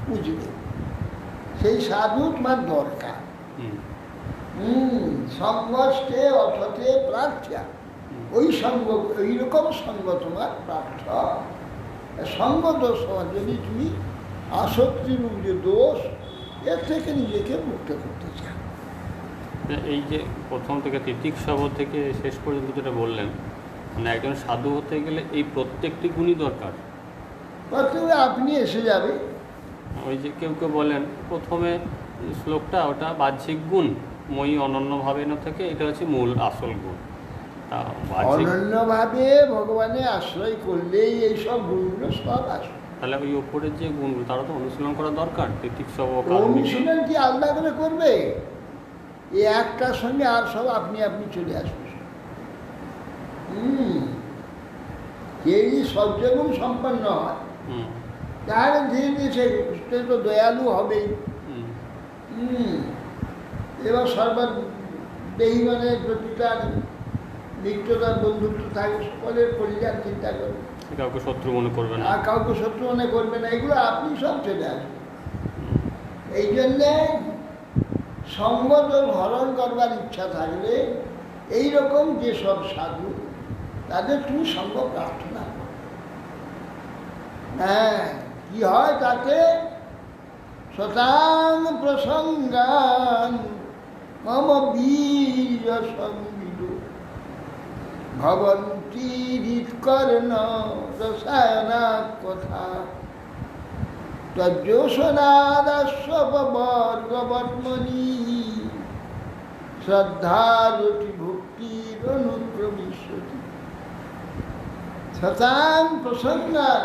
বুঝবে, সেই সাধু তোমার দরকার। সঙ্গস্তে অথতে প্রার্থিয়া, ওই সঙ্গ, ওইরকম সঙ্গ তোমার প্রার্থ। সঙ্গ দোষ যদি তুমি আসক্তিরূপ যে দোষ, এর থেকে নিজেকে মুক্ত করতে চায়। এই যে প্রথম থেকে তিতিক্ষব থেকে শেষ পর্যন্ত যেটা বললেন, মানে একজন সাধু হতে গেলে এই প্রত্যেকটি গুণই দরকার। প্রথমে আপনি এসে যাবে। ওই যে কেউ কেউ বলেন প্রথমে শ্লোকটা ওটা বাহ্যিক গুণ, মই অনন্যভাবে না থেকে এটা হচ্ছে মূল আসল গুণ। তা বাহ্যিক অনন্যভাবে ভগবানের আশ্রয় করলেই এইসব গুণগুলো সব আসবে। তাহলে ওই ওপরের যে গুণগুলো তারা তো অনুশীলন করা দরকার। তিতিক্ষব অনুশীলন কি আলাদা করে করবে? এই একটার সঙ্গে আর সব আপনি আপনি চলে আসবে। এই সবগুণ সম্পন্ন হয়, তাহলে ধীরে ধীরে সে তো দয়ালু হবেই। এবার সর্বদেহী মানে প্রতিটার নিত্যতার বন্ধুত্ব থাকে, সকলের পরিবার চিন্তা করবে, কাউকে শত্রু মনে করবে না, আর কাউকে শত্রু মনে করবে না, এগুলো আপনি সব চলে আসবে। এই জন্যে সঙ্গত হরণ করবার ইচ্ছা থাকলে এইরকম যেসব সাধু, তাদের তুমি সঙ্গ প্রার্থনা করো। হ্যাঁ, কি হয় তাতে? শতাং প্রসঙ্গান মম বীর্য সংবিদ ভবন্তি হৃৎকর্ণ রসায়না কথা তজ্জোষনাদাস্ববর্গবর্মণি শ্রদ্ধারতি ভক্তির অনুক্রমিষ্যতি। শতাং প্রসঙ্গান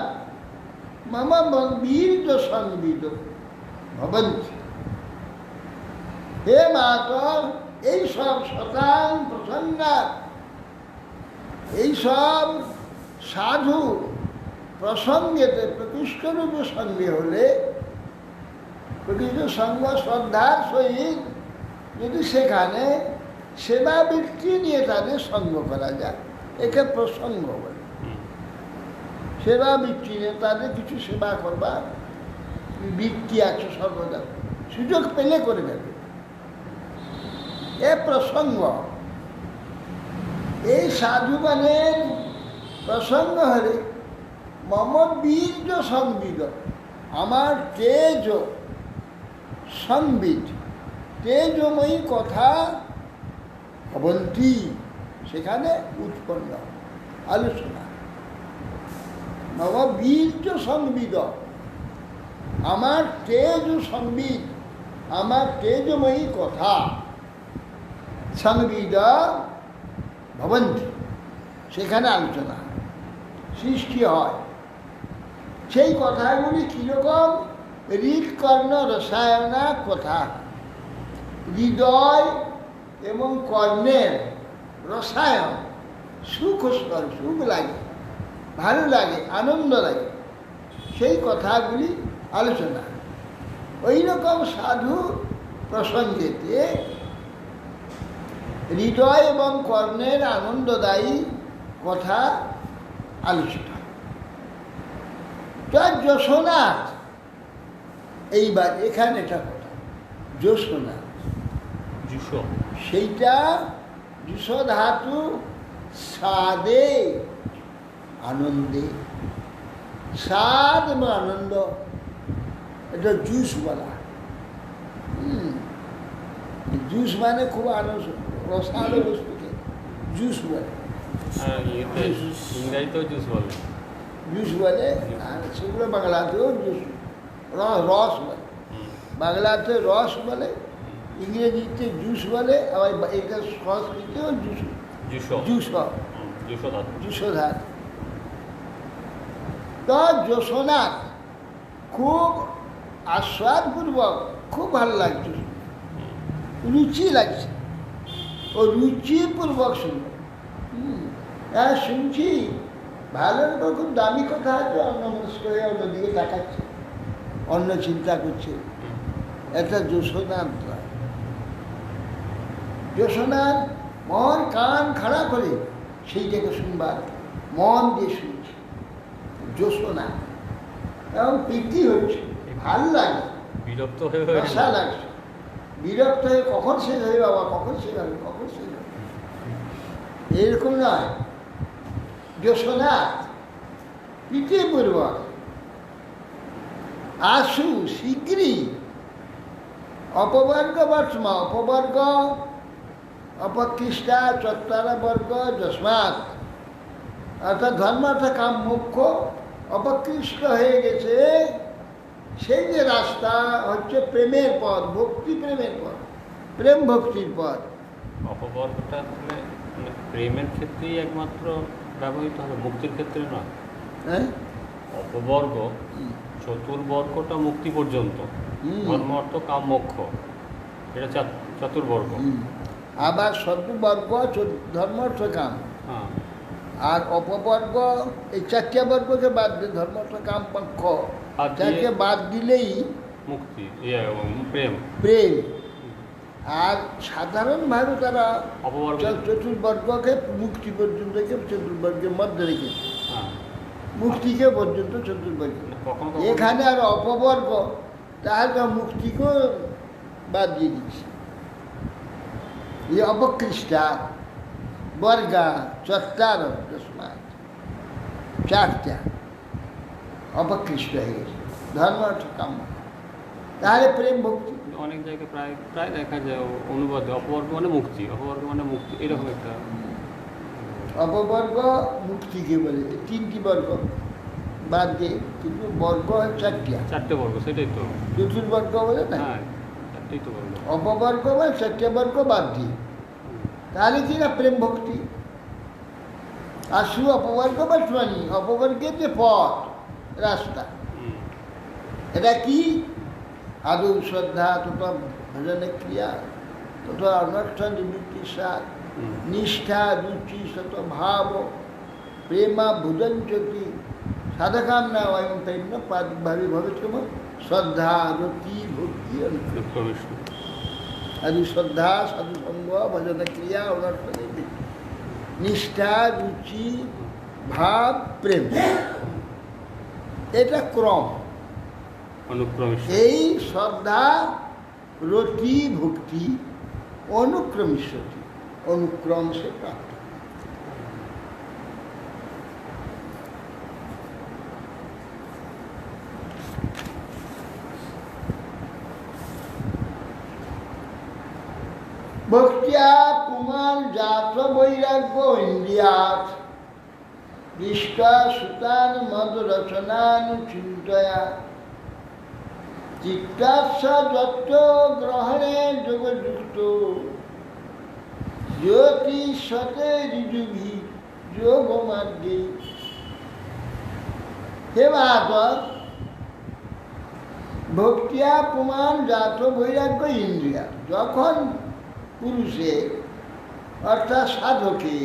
মম বীর্য সংবিদ ভবন্তি। হে মাতর, এইসব শতাং প্রসঙ্গান, এইসব সাধু প্রসঙ্গেতে প্রকৃষ্টরূপে সঙ্গে হলে, প্রকৃষ্ট সঙ্গ শ্রদ্ধার সহিত যদি সেখানে সেবা বৃত্তি নিয়ে তাদের সঙ্গ করা যায়, একে প্রসঙ্গ বলে। সেবা বৃত্তি নিয়ে তাদের কিছু সেবা করবার বৃত্তি আছে সর্বদা, সুযোগ পেলে করে দেবে, এ প্রসঙ্গ। এই সাধুগণের প্রসঙ্গ হলে মম বীর্য সংবিদ, আমার তেজ সংবিদ, তেজময়ী কথা অবন্তী সেখানে উৎপন্ন আলোচনা। মম বীর্য সংবিদ, আমার তেজ সংবিদ, আমার তেজময়ী কথা সংবিদ ভবন্তি, সেখানে আলোচনা সৃষ্টি হয়। সেই কথাগুলি কীরকম? হৃৎকর্ণ রসায়না কথা, হৃদয় এবং কর্ণের রসায়ন, সুখ লাগে, ভালো লাগে, আনন্দ লাগে, সেই কথাগুলি আলোচনা। ওই রকম সাধু প্রসঙ্গেতে হৃদয় এবং কর্ণের আনন্দদায়ী কথা আলোচিত। যশোনাথ, এইবার এখানে একটা কথা, যশোনাথ সেইটা যুষ ধাতু, স্বাদে আনন্দে, স্বাদ এবং আনন্দ, এটা জুস বলা। জুস মানে খুব আনন্দ, রসালো বস্তুকে জুস বলে। ইংরাজিতেও জুস বলে, জুস বলে, আর সেগুলো বাংলাতেও জুস, রস বলে। বাংলাতে রস বলে, ইংরেজিতে জুস বলে, আবার এটা সংস্কৃতেও জুস, যশোধাত। তো যশোনাথ খুব আস্বাদপূর্বক, খুব ভালো লাগছে, রুচি লাগছে, ও রুচিপূর্বক শুনল। হ্যাঁ শুনছি, ভালো খুব দামি কথা আছে, অন্য মনস্ক হয়ে অন্যদিকে তাকাচ্ছে, অন্য চিন্তা করছে। একটা যশোনাথ, যশোনাথ মন কান খাড়া করে সেইটাকে শুনবার মন দিয়ে শুনছে। যশোনাথ এবং প্রীতি হচ্ছে, ভাল লাগে, বিরক্ত হয়ে আশা লাগছে, বিরক্ত হয়ে কখন শেষ হবে বাবা, কখন শেষ হবে, কখন শেষ হবে, এরকম নয়। যশোনাথ প্রীতিপূর্বক আসু শীঘ্রই অপবর্গ বর্ষ্ম অপবর্গ অপকৃষ্টা চত্বরা বর্গ যস্মাৎ, অর্থাৎ ধর্ম অর্থাৎ কাম মোক্ষ অপকৃষ্ট হয়ে গেছে। সেই যে রাস্তা হচ্ছে প্রেমের পথ, ভক্তি প্রেমের পথ, প্রেম ভক্তির পথ। অপবর্গটা আসলে মানে প্রেমের ক্ষেত্রেই একমাত্র ব্যবহৃত হবে, মুক্তির ক্ষেত্রে নয়। হ্যাঁ, অপবর্গ চতুর্বর্গটা মুক্তি পর্যন্ত, ধর্ম অর্থ কাম মোক্ষ, এটা চতুর্বর্গ। আবার শত্রুবর্গ ধর্ম অর্থ কাম, হ্যাঁ, আর অপবর্গ এই চারটে বর্গকে বাদ দিয়ে ধর্ম অর্থ কাম পক্ষ বাদ দিয়ে চারটে বাদ দিলেই মুক্তি, প্রেম। প্রেম। আর সাধারণভাবে তারা অপবর্গ, চতুর্বর্গকে মুক্তি পর্যন্ত চতুর্বর্গের মধ্যে রেখেছে, হ্যাঁ, মুক্তিকে পর্যন্ত চতুর্বর্গ। কখনো এখানে আর অপবর্গ, তাহলে মুক্তিকেও বাদ দিয়ে দিচ্ছে। এই অপকৃষ্টা বর্গা চত্বার তসমাৎ, চারটা অপকৃষ্ট হয়ে গেছে, ধর্ম অর্থ কাম। তাহলে প্রেম ভক্তি অনেক জায়গায় প্রায় প্রায় দেখা যায় অনুবাদে অপবর্গ মানে মুক্তি, অপবর্গ মানে মুক্তি, এরকম একটা। অপবর্গ মুক্তিকে বলে, তিনটি বর্গ বাদ দিয়ে, কিন্তু বর্গ চারটে বর্গ, সেটাই তো। চতুর্বর্গ বলে না, হ্যাঁ, চারটেই তো বর্গ। অপবর্গ মানে চারটে বর্গ বাদ দিয়ে, তাহলে কি না প্রেম ভক্তি। আর সু অপবর্গ বা শুনি অপবর্গের যে পথ রাস্তা, এটা কি আদৌ শ্রদ্ধা তথা ভজনে ক্রিয়া তথা অনর্থ নিবৃত্তি সাত নিষ্ঠা রুচি শত ভাব প্রেমা ভুজঞ্চতি সাধকাম না অয়ং তৈন্য পাদিভাবে ভবিষ্যম শ্রদ্ধা রতি ভক্তি আদৌ শ্রদ্ধা সাধু সঙ্গ ভজনে ক্রিয়া অনর্থ নিবৃত্তি নিষ্ঠা রুচি ভাব প্রেম, এটা ক্রম। এই শ্রদ্ধা রতি ভক্তি অনুক্রমিষ্যতি, অনুক্রম সে প্রাপ্ত। ভক্তিয়া পুমান জাত বৈরাগ্য ইন্দ্রিয়াত দৃষ্টা সুতান মদ রচনানুচিন্তয়া চিত্তাৎস যত্র গ্রহণে যোগযুক্ত জ্যোতি সতে ঋজুভি যোগ মার্গে। হে ভাগবত, ভক্তিয়া পুমান জাত বৈরাগ্য ইন্দ্রিয়া, যখন পুরুষে অর্থাৎ সাধকে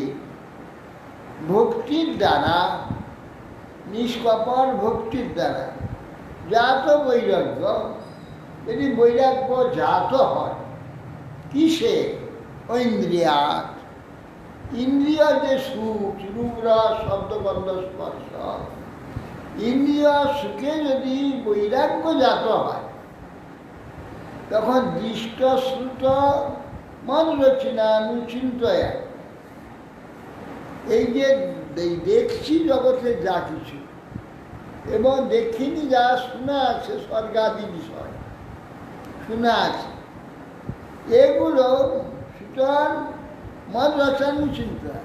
ভক্তির দ্বারা, নিষ্কপট ভক্তির দ্বারা জাত বৈরাগ্য, যদি বৈরাগ্য জাত হয় কিসে? ঐন্দ্রিয়াত, ইন্দ্রিয় যে সুখ রূপ রস শব্দ গন্ধ স্পর্শ, ইন্দ্রিয় সুখে যদি বৈরাগ্য জাত হয়, তখন দৃষ্ট শ্রুত মন রচনানুচিন্তয়া, এই যে দেখছি জগতে যা কিছু এবং দেখিনি যা শোনা আছে, স্বর্গাদি বিষয় শোনা আছে, এগুলো সুতরাং মন রচনানুচিন্তা,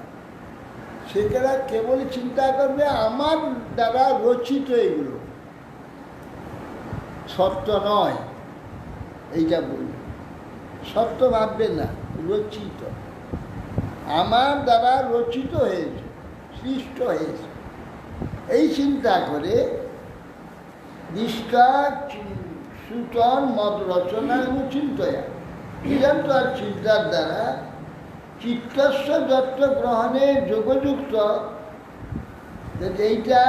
সেখানে কেবল চিন্তা করবে আমার দ্বারা রচিত, এগুলো সত্য নয়, এইটা বলবে। সত্য ভাববে না, রচিত, আমার দ্বারা রচিত হয়েছে, সৃষ্ট হয়েছে, এই চিন্তা করে নিষ্ঠা সুতন মত রচনা অনুচিন্তয়া, নিরন্তর চিন্তার দ্বারা চিত্তস্ব যত্র গ্রহণে যোগযুক্ত, এইটা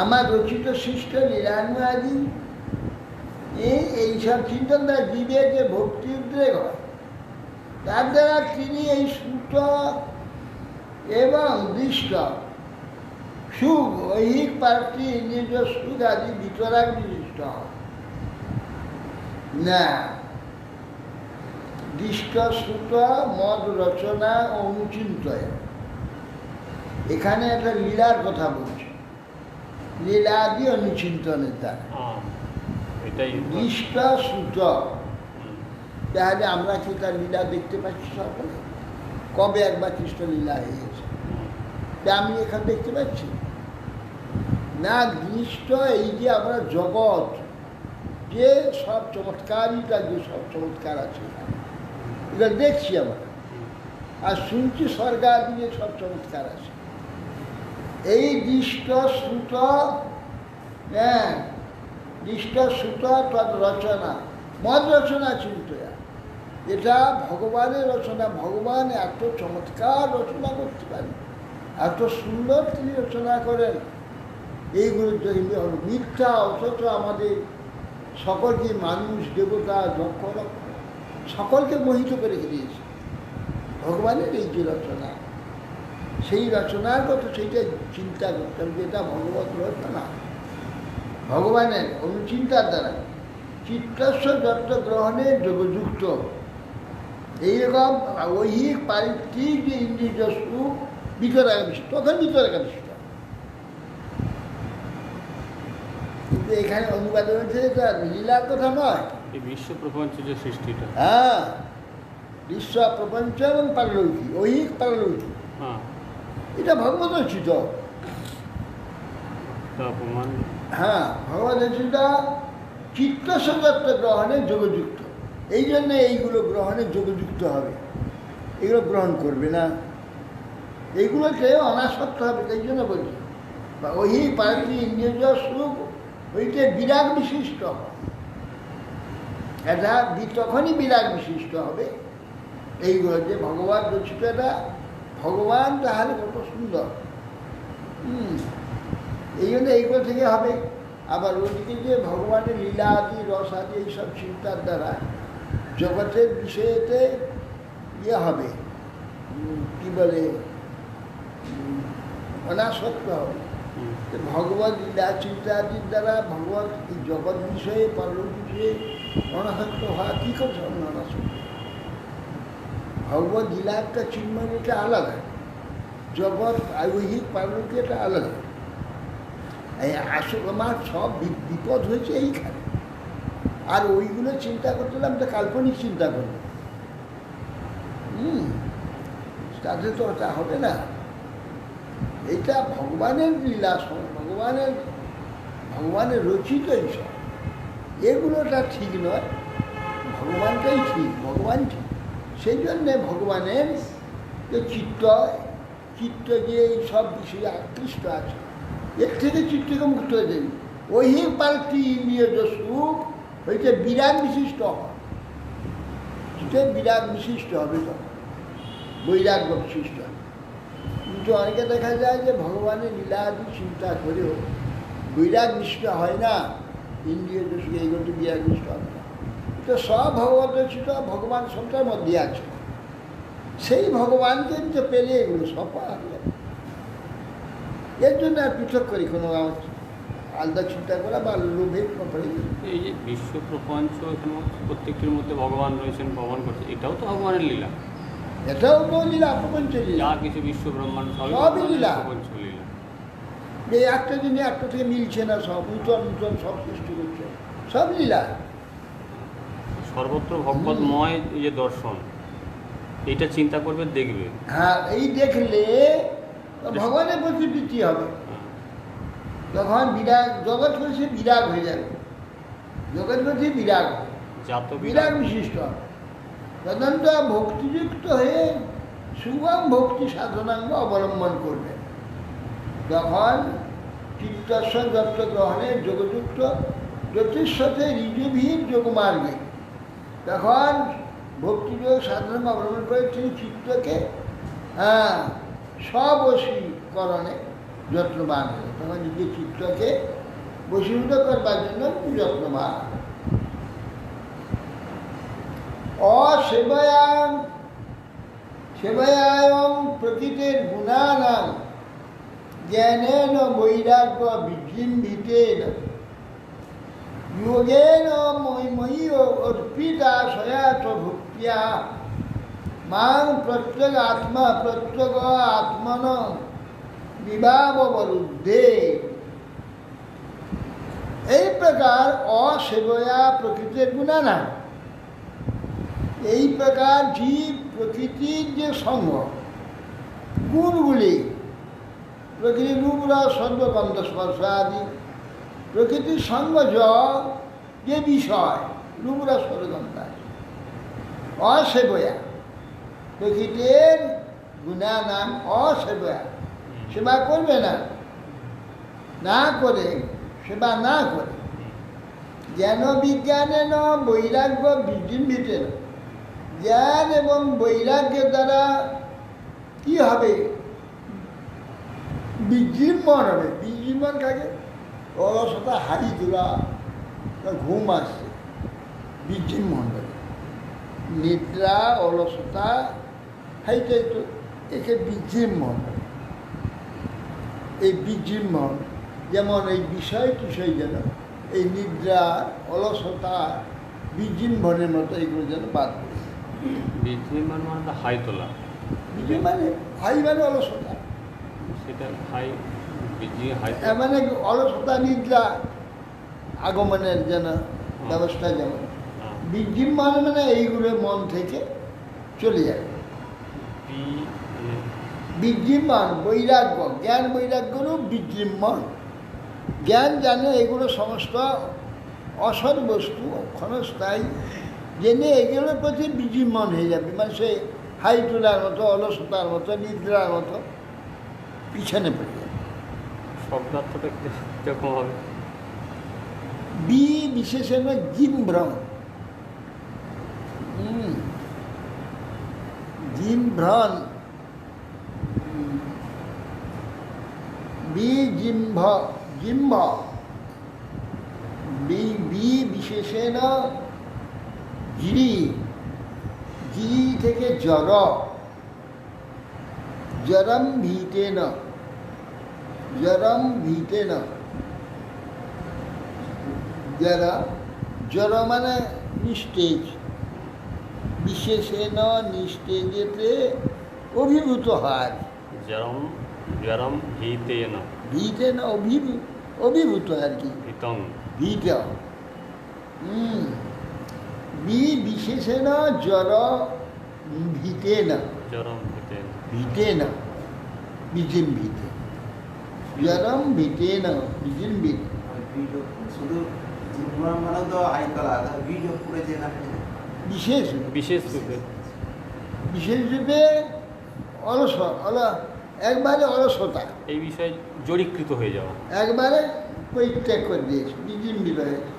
আমার রচিত সৃষ্ট নিরান্মাদি, এইসব চিন্তার দ্বারা জীবের যে ভক্তি উদ্রেক হয়, তার দ্বারা তিনি এই সুত এবং দৃষ্ট সুখ ঐহিক প্রাপ্তি নিজ সুখ আদি বিতরাগ বিশিষ্ট হয় না। দৃষ্ট শ্রুত মদ রচনা অনুচিন্তয়, এখানে একটা লীলার কথা বলছে। লীলাদি অনুচিন্তনের দ্বারা এটাই দৃষ্ট শ্রুত। তাহলে আমরা কি তার লীলা দেখতে পাচ্ছি সকলে? কবে একবার কৃষ্ণ লীলা হয়ে গেছে, তা আমি এখানে দেখতে পাচ্ছি না। দৃষ্ট এই যে আমরা জগৎ, যে সব চমৎকারিতা, যে সব চমৎকার আছে এটা দেখছি আমরা, আর শুনছি স্বর্গাদি যে সব চমৎকার আছে। এই দৃষ্ট শ্রুত, হ্যাঁ, দৃষ্ট শ্রুত তদ রচনা, মদ রচনা চিন্ত, এটা ভগবানের রচনা। ভগবান এত চমৎকার রচনা করতে পারেন, এত সুন্দর তিনি রচনা করেন। এইগুলো যদি মিথ্যা, অথচ আমাদের সকলকে, মানুষ, দেবতা, যক্ষ, সকলকে মোহিত করে রেখে দিয়েছে ভগবানের এই যে রচনা। সেই রচনার কথা সেইটা চিন্তা করতে হবে, যেটা ভগবত রচনা, ভগবানের অনুচিন্তার দ্বারা চিত্তস্ব দত্ত গ্রহণের যোগযুক্ত। এইরকম ঐহিক পারিত্রিক যে ইন্দ্রিয় সুখ বিতরাগাবিষ্ট, তখন বিতরাগাবিষ্ট। কিন্তু এখানে অনুবাদ হয়েছে এটা লীলার কথা নয়, এই বিশ্ব প্রপঞ্চ যে সৃষ্টিটা, হ্যাঁ, বিশ্ব প্রপঞ্চ এবং পারলৌকিক, ঐহিক পারলৌকিক, এটা ভগবত রচিত। হ্যাঁ, ভগবত রচিত চিত্তসদত্ত গ্রহণে যোগযুক্ত। এই জন্য এইগুলো গ্রহণে যোগযুক্ত হবে, এগুলো গ্রহণ করবে না, এইগুলোকে অনাসক্ত হবে। এই জন্য বলছি ওই পার্টি ইন্দ্রিয় সুখ ওইটা বিরাগ বিশিষ্ট হয়, এটা তখনই বিরাগ বিশিষ্ট হবে। এইগুলো যে ভগবান রচিত, এটা ভগবান তাহলে কত সুন্দর। এই জন্য এইগুলো থেকে হবে। আবার ওইদিকে যে ভগবানের লীলা আদি, রস আদি, এইসব চিন্তার দ্বারা জগতের বিষয়েতে ইয়ে হবে, কি বলে, অনাসক্ত হবে। ভগবত লীলা চিন্তা আদির দ্বারা ভগবত এই জগৎ বিষয়ে, পার্বতী বিষয়ে অনাসক্ত হওয়া কী করছে? অনাসক্ত। ভগবত লীলা একটা চিন্ময়টা আলাদা, জগৎ ঐহিক পার্বতী এটা আলাদা। এই আসল আমার সব বিপদ হয়েছে এইখানে। আর ওইগুলো চিন্তা করতে হলে আমরা কাল্পনিক চিন্তা করব, তাতে তো ওটা হবে না। এটা ভগবানের লীলা, ভগবানের রচিত এইসব, এগুলোটা ঠিক নয়। ভগবানটাই ঠিক, ভগবান ঠিক। সেই জন্যে ভগবানের যে চিত্ত যে এই সব বিষয়ে আকৃষ্ট আছে, এর থেকে চিত্তকে মুক্ত হয়ে যাবে। ঐহিক পার্থী ইন্দ্রিয় সুখ হইতে বিরাগ বিশিষ্ট হয়, চিত্তে বিরাগ বিশিষ্ট হবে, তখন বৈরাগ্য বিশিষ্ট হবে। কিন্তু অনেকে দেখা যায় যে ভগবানের লীলা আদি চিন্তা করেও বৈরাগ বিশিষ্ট হয় না, ইন্দ্রিয় সুখ এইগুলো বিরাগ বিশিষ্ট হয় না। তো সব ভগবত রচিত, ভগবান সবটার মধ্যে আছে। সেই ভগবানকে তো পেলে এগুলো সব পাওয়া যাবে। এর জন্য আর পৃথক করি কোনো আলাদা চিন্তা করা বা লোভের ব্যাপারে। এই যে বিশ্ব প্রপঞ্চ, প্রত্যেকটির মধ্যে ভগবান রয়েছেন, ভগবান করছে, এটাও তো ভগবানের লীলা। এটাও তো লীলা, প্রপঞ্চ লীলা। যা কিছু বিশ্ব ব্রহ্মাণ্ড সবই লীলা, প্রপঞ্চ লীলা। এই একটা জিনিস একটা থেকে মিলছে না, সব নূতন নূতন সব সৃষ্টি করছে, সব লীলা। সর্বত্র ভগবতময় এই যে দর্শন, এইটা চিন্তা করবে, দেখবে। হ্যাঁ, এই দেখলে ভগবানের প্রতি প্রীতি হবে। যখন বিরাগ জগৎ হয়েছে, বিরাগ হয়ে যাবে, জগৎ প্রতি বিরাগ, বিরাগ বিশিষ্ট হবে। তদন্ত ভক্তিযুক্ত হয়ে সুগম ভক্তি সাধনাঙ্গ অবলম্বন করবে। যখন চিত্তস্ব দত্ত গ্রহণের যোগযুক্ত, জ্যোতিষতে ঋজুভীর যোগমার্গে, তখন ভক্তিযোগ সাধনাঙ্গ অবলম্বন করে তিনি চিত্তকে স্ববশীকরণে যত্নবান হবে। তখন নিজের চিত্তকে বশীভূত করবার জন্য যত্নবান। সেবায়াং প্রকৃতির গুণানাং জ্ঞানেন বৈরাগ্য বিজৃম্ভিতেন যোগেন ময়ী অর্পিতা সয়াচ ভক্তিয়া মাং প্রত্যেক আত্মন বিভাবরুদ্ধে। এই প্রকার অসেবয়া প্রকৃতির গুণা না, এই প্রকার জীব প্রকৃতির যে সঙ্গ গুণগুলি, প্রকৃতির রূপ রস সর্বগন্ধ স্পর্শ আদি, প্রকৃতির সঙ্গ যে বিষয় রূপ রস সর্বগন্ধ আছে, অসেবয়া প্রকৃতির গুণা নাম অসেবয়া, সেবা করবে না, না করে সেবা না করে, জ্ঞান বিজ্ঞানে ন বৈরাগ্য বিজৃম্ভিতে না, জ্ঞান এবং বৈরাগ্যের দ্বারা কি হবে? বিজৃম্ভন হবে। বিজৃম্ভন কাকে? অলসতা, হাড়ি তোলা, ঘুম আসছে, বিজৃম্ভন হবে। নিদ্রা, অলসতা, হাইটাই তো একে বিজৃম্ভন হবে। এই বিজৃম্ভন যেমন এই বিষয় টিষয় যেন এই নিদ্রা, অলসতা, বিজৃম্ভনের মতো এগুলো যেন বাদ করে। বিজৃম্ভন মানে তো হাই তোলা, মানে হাই মানে অলসতা, সেটা হাই হাই মানে অলসতা, নিদ্রা আগমনের যেন ব্যবস্থা যেমন, বিজৃম্ভন মানে এইগুলো মন থেকে চলে যাবে। বিজৃম্ভন বৈরাগ্য, জ্ঞান বৈরাগ্যরও বিজৃম্ভন। জ্ঞান জানে এগুলো সমস্ত অসৎ বস্তু, ক্ষণস্থায়ী, জেনে এগুলোর প্রতি বিজৃম্ভন হয়ে যাবে, মানে সে হাই তোলার মতো, অলসতার মতো, নিদ্রার মতো পিছনে পড়ে যাবে। শব্দার্থটা কিরকম হবে? বি বিশেষণ জিম্ভ্রম, জিম্ভ্রণ, বিজিম্ভ, জিম্ভ, বি বিশেষেণ গিরি, গিরি থেকে জড়, জড়ম ভীতেন, জড়ম ভীতেন, জড়, জড় মানে নিস্তেজ, বিশেষেণ নিস্তেজেতে অভিভূত হয়। জরম জরম ভীতেন, ভীতেন অভিভূত আর কি, ভীতং, ভীত। বি বিশেষেণ জড় ভীতেন, জরম ভীতেন, ভীতেন বিজৃম্ভিতে, জড়ম ভীতেন বিজৃম্ভিত। শুধু মানে তো আইতলা বীজ পুরে যে না বিশেষ বিশেষ রূপে বিশেষ রূপে একবারে অলসতা, এই বিষয়ে জড়ীকৃত হয়ে যাওয়া, একবারে পরিত্যাগ করে দিয়েছে, বিজৃম্ভিত হয়েছে।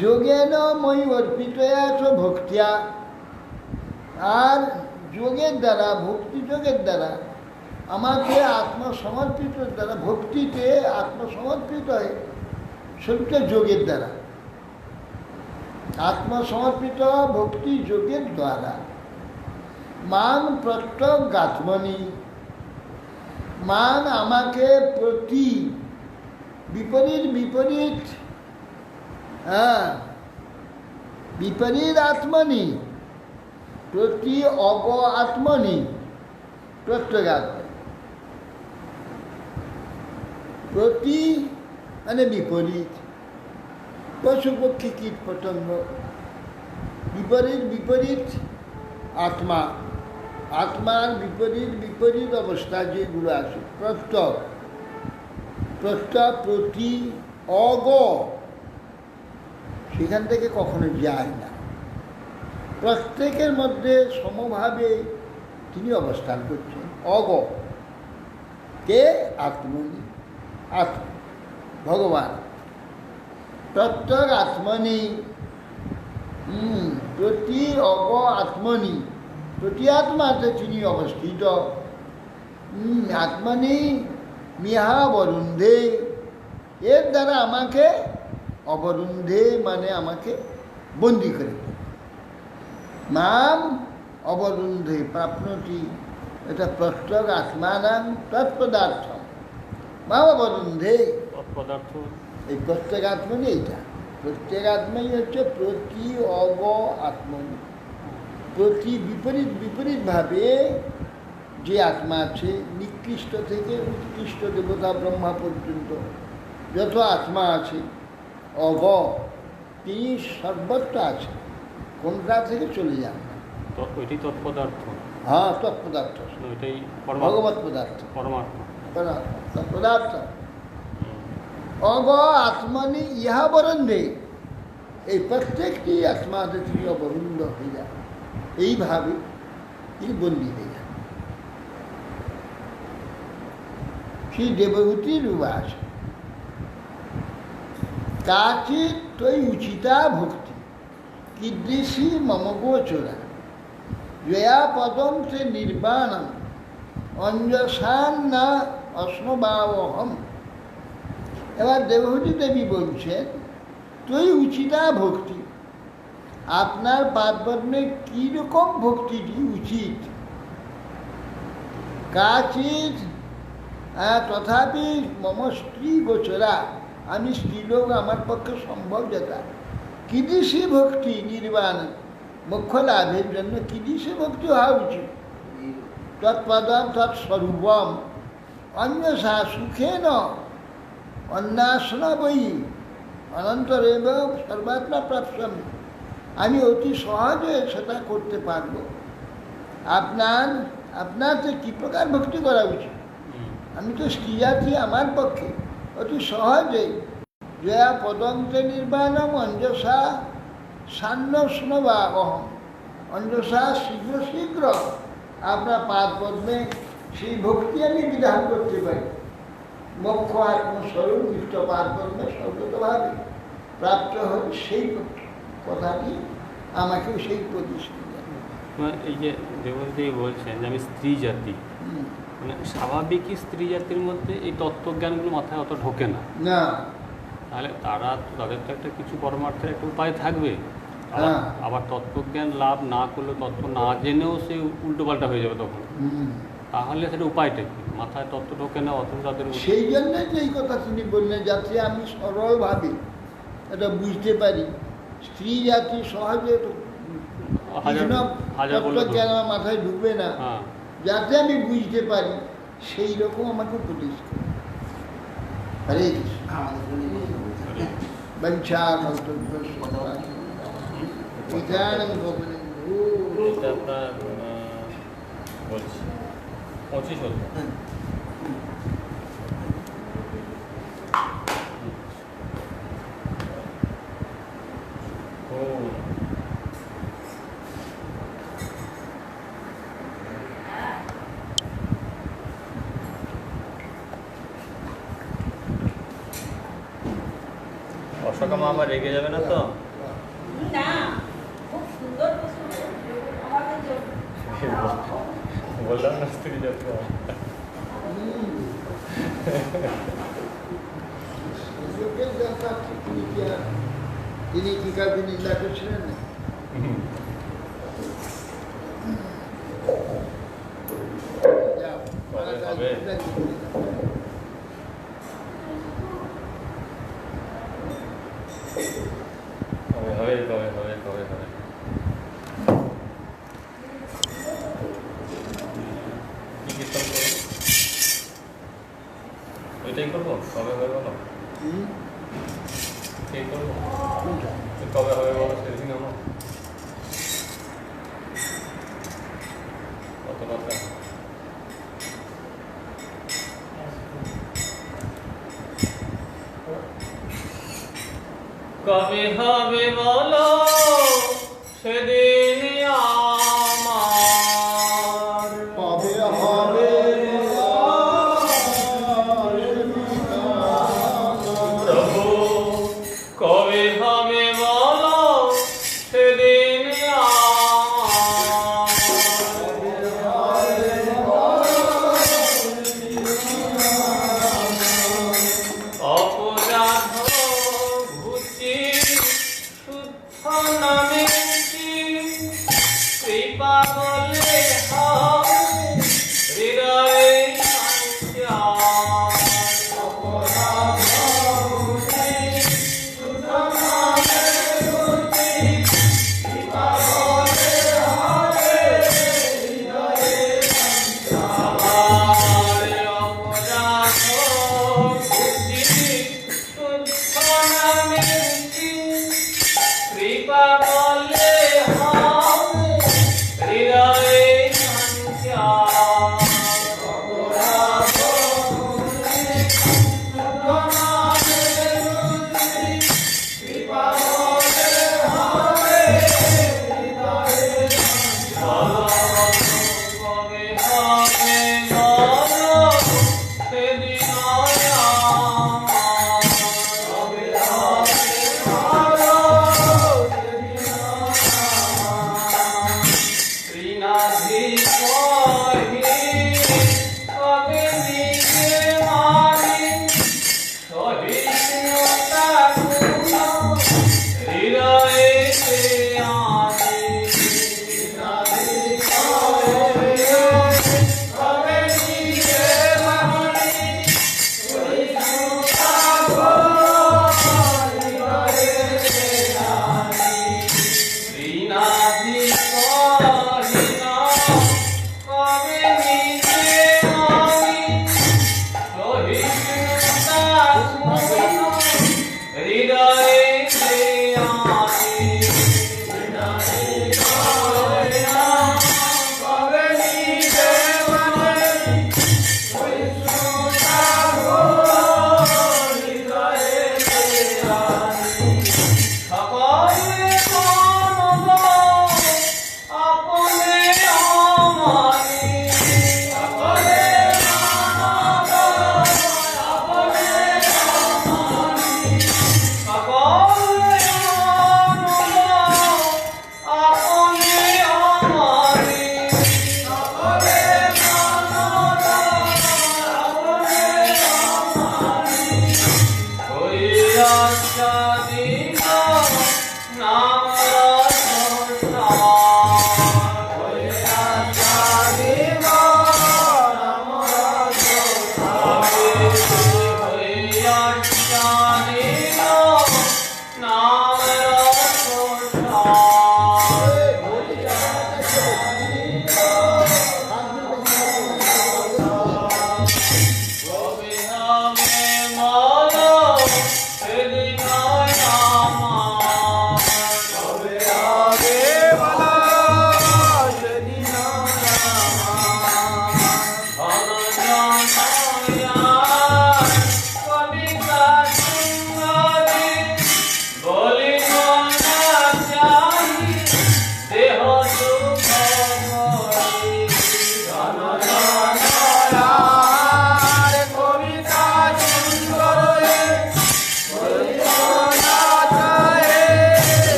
যোগেন মই অর্পিত আছো ভক্তিয়া, আর যোগের দ্বারা, ভক্তি যোগের দ্বারা আমাকে আত্মসমর্পিত দ্বারা, ভক্তিতে আত্মসমর্পিত হয় সবটা যোগের দ্বারা, আত্মসমর্পিত ভক্তি যোগের দ্বারা মান প্রত্যগাত্মনি, মান আমাকে প্রতি বিপরীত বিপরীত, বিপরীত আত্মনি, প্রতি অগ আত্মনি, প্রত্যগাত্ম, প্রতি মানে বিপরীত, পশু পক্ষী কীট পতঙ্গ, বিপরীত বিপরীত আত্মা, আত্মার বিপরীত বিপরীত অবস্থা যেগুলো আছে, প্রত্যক, প্রতি, অগ, সেখান থেকে কখনো যায় না। প্রত্যেকের মধ্যে সমভাবে তিনি অবস্থান করছেন। অগ কে? আত্মনি, ভগবান। প্রত্যেক আত্মনি, প্রতি অগ আত্মনি, প্রতি আত্মাতে তিনি অবস্থিত। আত্মনি মিহা অবরুন্ধে, এর দ্বারা আমাকে অবরুন্ধে মানে আমাকে বন্দি করে, মাম অবরুন্ধে প্রাপ্নতি, এটা প্রত্যেক আত্মানাং তৎপদার্থ, মাম অবরুন্ধে পদার্থ, এই প্রত্যেক আত্মনি, এইটা প্রত্যেক আত্মাই হচ্ছে প্রতি অগ আত্মনি, প্রতি বিপরীত বিপরীতভাবে যে আত্মা আছে, নিকৃষ্ট থেকে উৎকৃষ্ট দেবতা ব্রহ্মা পর্যন্ত যত আত্মা আছে অব তিনি সর্বত্র আছেন, কোনটা থেকে চলে যান না। ওইটাই তৎপদার্থ, হ্যাঁ, তৎপদার্থ, ওইটাই ভগবত পদার্থ, পরমাত্মা। তৎপদার্থ অব আত্মানি ইহা বরন্দে, এই প্রত্যেকটি আত্মাতে তিনি অবরুদ্ধ হয়ে যান, এইভাবে তিনি বন্দী হয়ে যান। সেই দেবভূতির উবাস কাচিৎ তৈ উচিতা ভক্তি কিদৃশী মম গোচরা জয়া পদম সে নির্বাণম অঞ্জসান না অশ্নবাবহম। এবার দেবহূতি দেবী বলছেন, তুই উচিতা ভক্তি, আপনার পাদপদ্মে কীরকম ভক্তিটি উচিত। কাচিৎ তথাপি মম স্ত্রী গোচরা, আমি স্ত্রীলোক আমার পক্ষে সম্ভব যেটা। কিদৃশী ভক্তি নির্বাণ, মোক্ষ লাভের জন্য কিদৃশী ভক্তি হওয়া উচিত। তৎপদম তৎস্বরূপম অন্যসা সুখেন অন্যাসন বই অনন্তরেব সর্বাত্মা প্রাপ্স্যামি, আমি অতি সহজে সেটা করতে পারব। আপনার কী প্রকার ভক্তি করা উচিত? আমি তো স্ত্রী জাতি, আমার পক্ষে অতি সহজে জয়া পদন্তে নির্বাণম অঞ্জসা সান্নস্ন বা অহম, অঞ্জসা শীঘ্র শীঘ্র আপনার পাদ পদ্মে সেই ভক্তি আমি বিধান করতে পারি। মোক্ষ আত্মস্বরূপ নিত্য পাদ পদ্মে সর্বতভাবে প্রাপ্ত হয়, সেই কথাটি আমাকেও সেই প্রতিশ্রুতি দেয়। এই যে দেবদেবী বলছেন যে আমি স্ত্রী জাতি, মানে স্বাভাবিকই স্ত্রী জাতির মধ্যে এই তত্ত্বজ্ঞানগুলো মাথায় অত ঢোকে না। না, তাহলে তাদের তো একটা কিছু পরমার্থের একটা উপায় থাকবে। হ্যাঁ। আবার তত্ত্বজ্ঞান লাভ না করলে, তত্ত্ব না জেনেও সে উল্টোপাল্টা হয়ে যাবে তখন। তাহলে সেটা উপায়টা কি? মাথায় তত্ত্ব ঢোকে না, অথচ তাদের সেই জন্যে যে এই কথা তিনি বললেন, যাতে আমি সরলভাবে এটা বুঝতে পারি। স্ত্রী জাতি সহজে জ্ঞান আমার মাথায় ঢুকবে না, যাতে আমি বুঝতে পারি সেই রকম আমাকে উপদেশ করে। হরে কৃষ্ণ। বঞ্চা এটা আপনার বলছি 25 হল। অশোকা মা আবার রেগে যাবে না তো? না, খুব সুন্দর আমাদের জন্য। বললাম না স্ত্রী জাতি। তিনি কি কাজে নিন্দা করছিলেন না? ওইটাই করবো, কবে হবে বলো? এই করবো, কোনটা? কবে হবে বলো? সেদিন আমার কত কথা। কবে হবে বলো সেদিন আমার? কবে হবে প্রভু, কবে হবে বলো সেদিন অপরাধ ঘুচি শুদ্ধ নামে কৃপা বলে হয়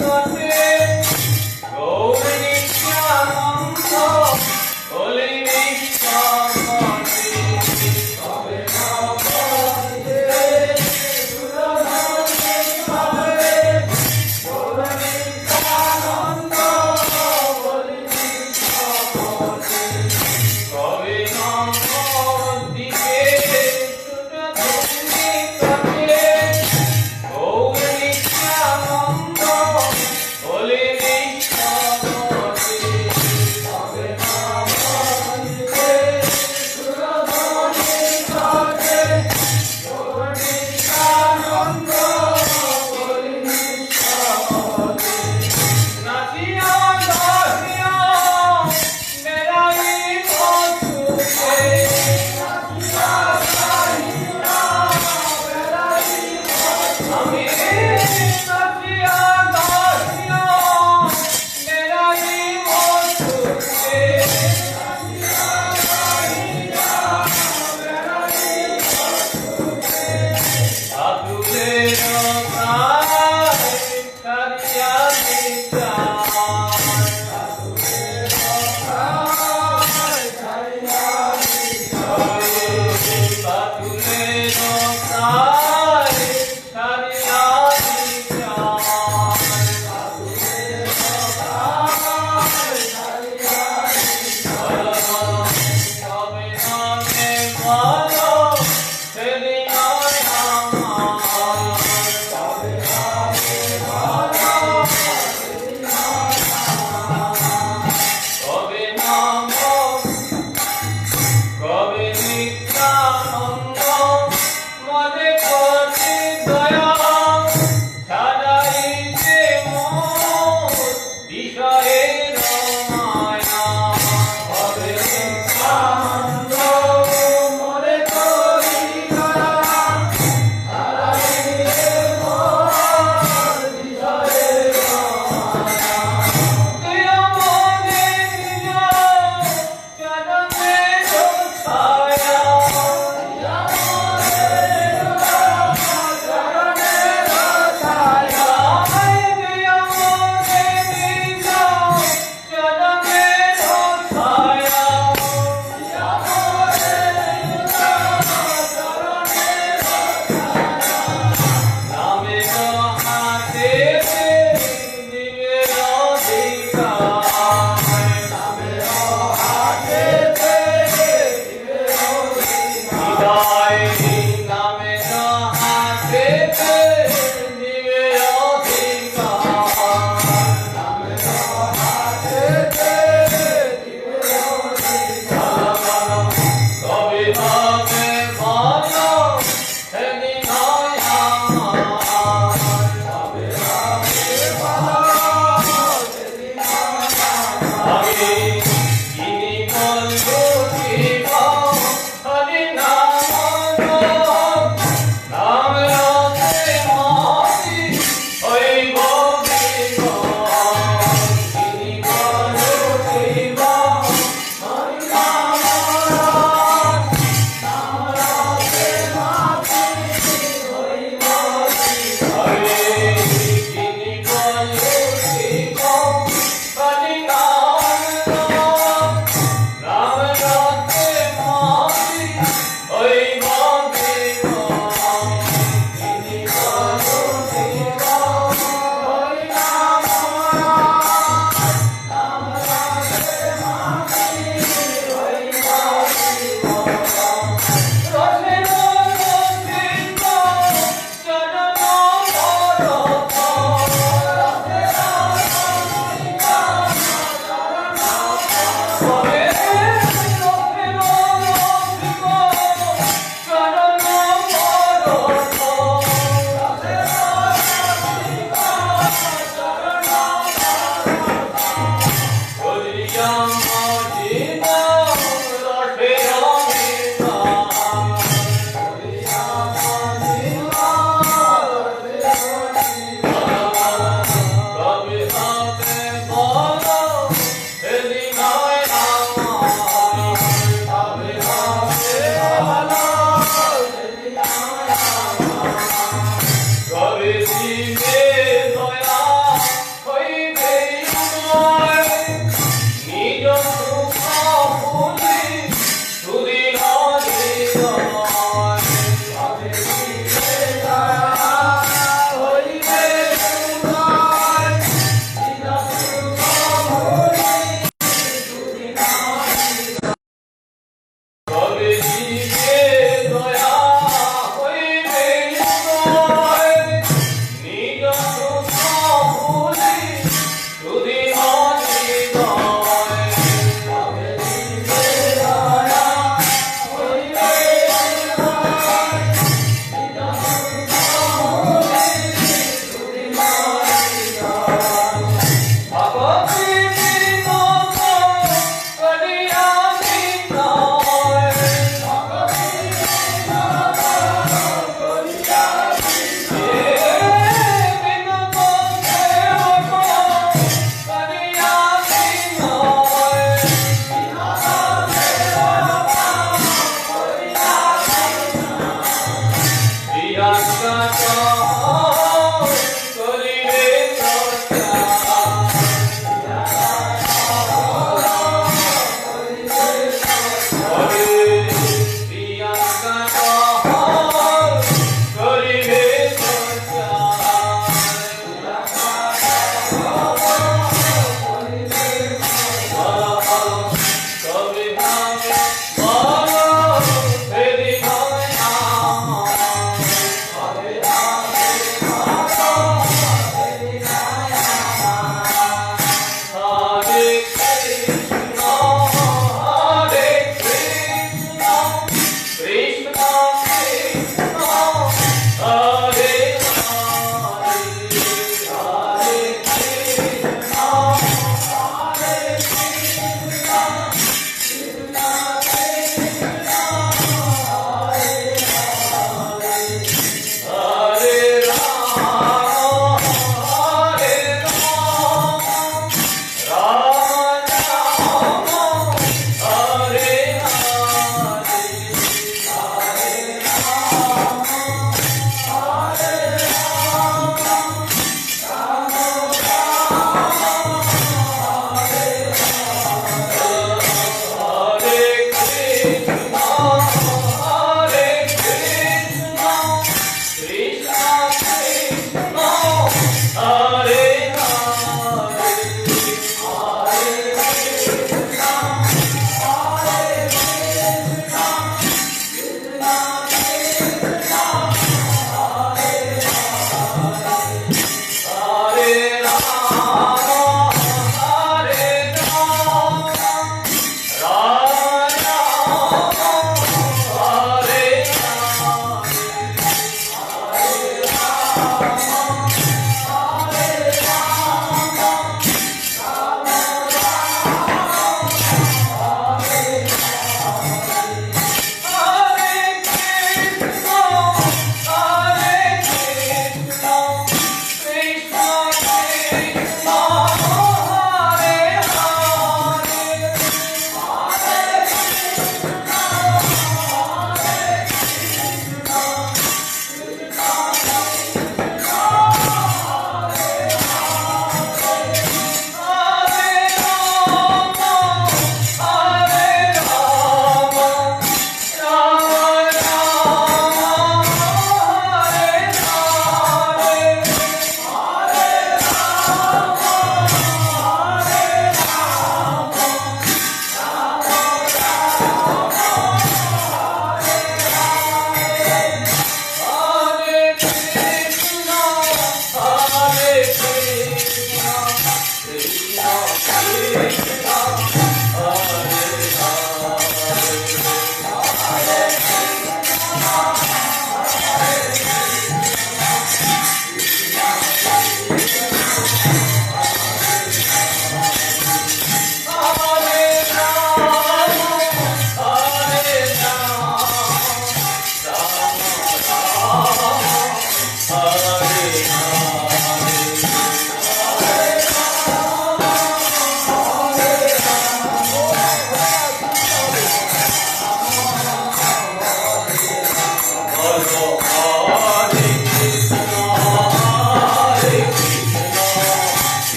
Radhe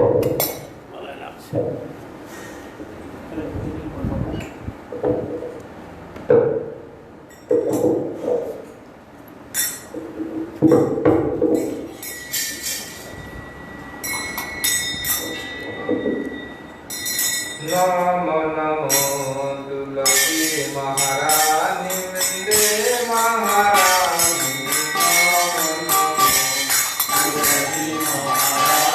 ভালো লাগছে। नमो नमो तुलसी महारानी वंदे महारानी नमो नमो तुलसी महारानी वंदे